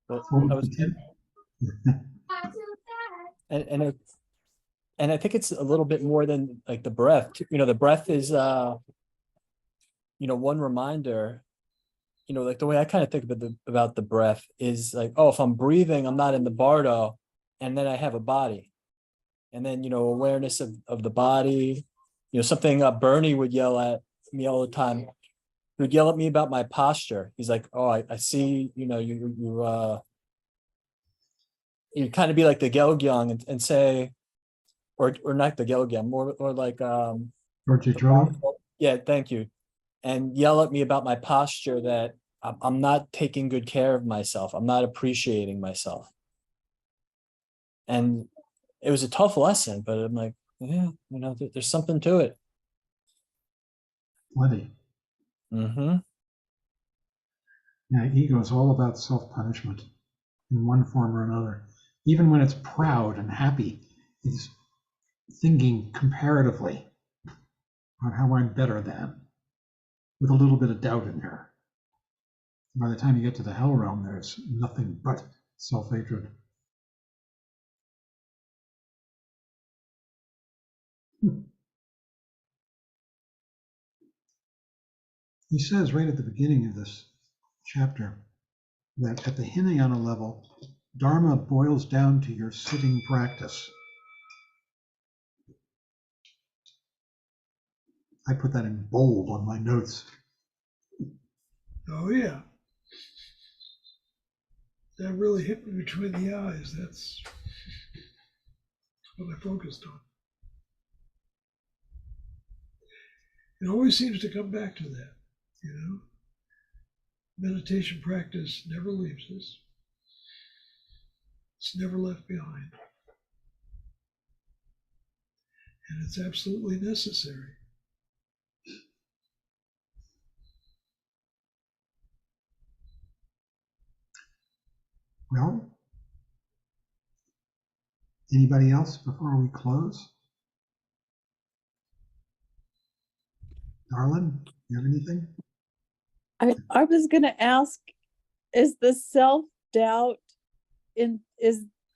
But Fold I up was, the tent. and I think it's a little bit more than like the breath. The breath is one reminder. Like the way I kind of think about the breath is like, oh, if I'm breathing, I'm not in the bardo, and then I have a body. And then, awareness of the body, something Bernie would yell at me all the time. He would yell at me about my posture. He's like, oh, I see, you kind of be like the Gelgyong and say, or not the Gelgyong, more or like Dorje Trolla? yeah, thank you. And yell at me about my posture, that I'm not taking good care of myself. I'm not appreciating myself. And it was a tough lesson, but I'm like, yeah, there's something to it. Plenty. Mm-hmm. Yeah, ego is all about self-punishment in one form or another. Even when it's proud and happy, it's thinking comparatively about how I'm better than, with a little bit of doubt in there. By the time you get to the hell realm, there's nothing but self-hatred. He says right at the beginning of this chapter that at the Hinayana level, Dharma boils down to your sitting practice. I put that in bold on my notes. Oh, yeah. That really hit me between the eyes. That's what I focused on. It always seems to come back to that, Meditation practice never leaves us. It's never left behind. And it's absolutely necessary. Well, anybody else before we close? Darlin, you have anything? I was going to ask, is the self-doubt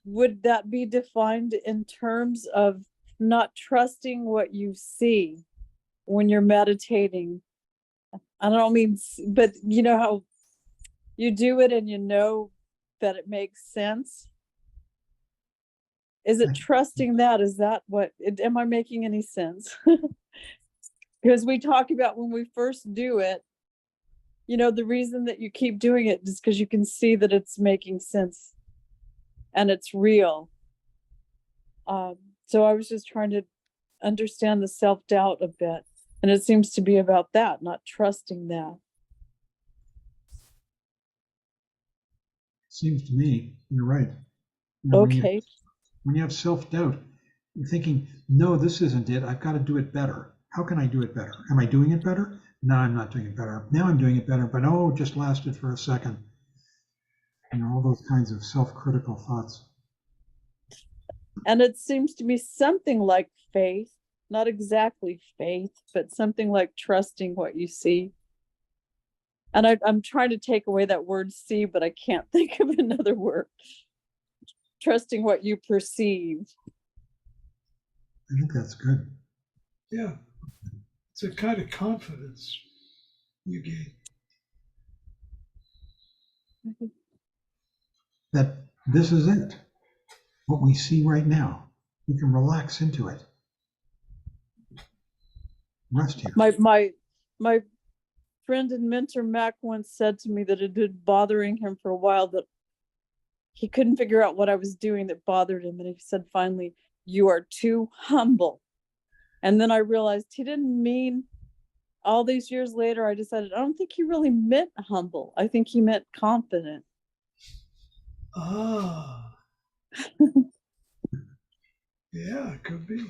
would that be defined in terms of not trusting what you see when you're meditating? I don't mean, but you know how you do it and you know that it makes sense? Is it trusting that? Is that what, am I making any sense? Because we talk about when we first do it, the reason that you keep doing it is because you can see that it's making sense and it's real. So I was just trying to understand the self-doubt a bit. And it seems to be about that, not trusting that. Seems to me you're right. Okay. When you have self-doubt, you're thinking, no, this isn't it. I've got to do it better. How can I do it better? Am I doing it better? No, I'm not doing it better. Now I'm doing it better, but it just lasted for a second. All those kinds of self-critical thoughts. And it seems to be something like faith, not exactly faith, but something like trusting what you see. And I'm trying to take away that word see, but I can't think of another word. Trusting what you perceive. I think that's good. Yeah. It's a kind of confidence you gain. That this is it. What we see right now. We can relax into it. Rest here. My friend and mentor Mac once said to me that it had been bothering him for a while, that he couldn't figure out what I was doing that bothered him. And he said, finally, you are too humble. And then I realized he didn't mean, all these years later, I decided, I don't think he really meant humble. I think he meant confident. Ah. Yeah, it could be.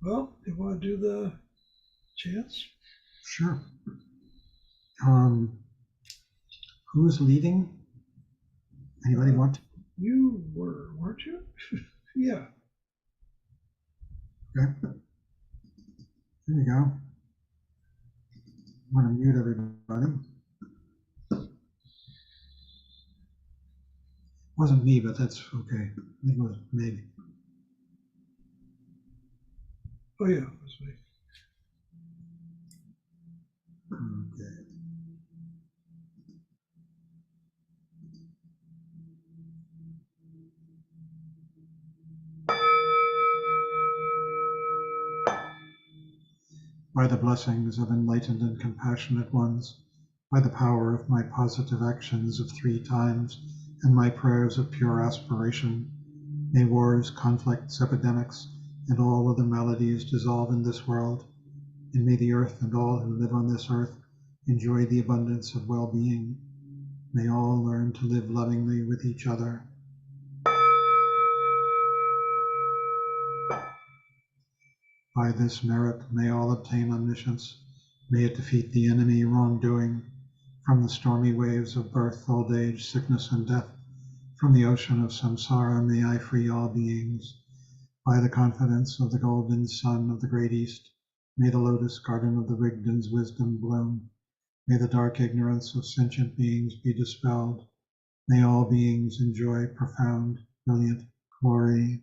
Well, you want to do the chants? Sure. Who's leading? Anybody want to? You were, weren't you? Yeah. Okay. There you go. I'm going to mute everybody. Wasn't me, but that's okay. I think it was maybe. Oh, yeah, it was me. Okay. By the blessings of enlightened and compassionate ones, by the power of my positive actions of 3 times and my prayers of pure aspiration, may wars, conflicts, epidemics, and all other maladies dissolve in this world, and may the earth and all who live on this earth enjoy the abundance of well-being. May all learn to live lovingly with each other. By this merit, may all obtain omniscience. May it defeat the enemy wrongdoing. From the stormy waves of birth, old age, sickness, and death, from the ocean of samsara, may I free all beings. By the confidence of the golden sun of the great East, may the lotus garden of the Rigden's wisdom bloom. May the dark ignorance of sentient beings be dispelled. May all beings enjoy profound, brilliant glory.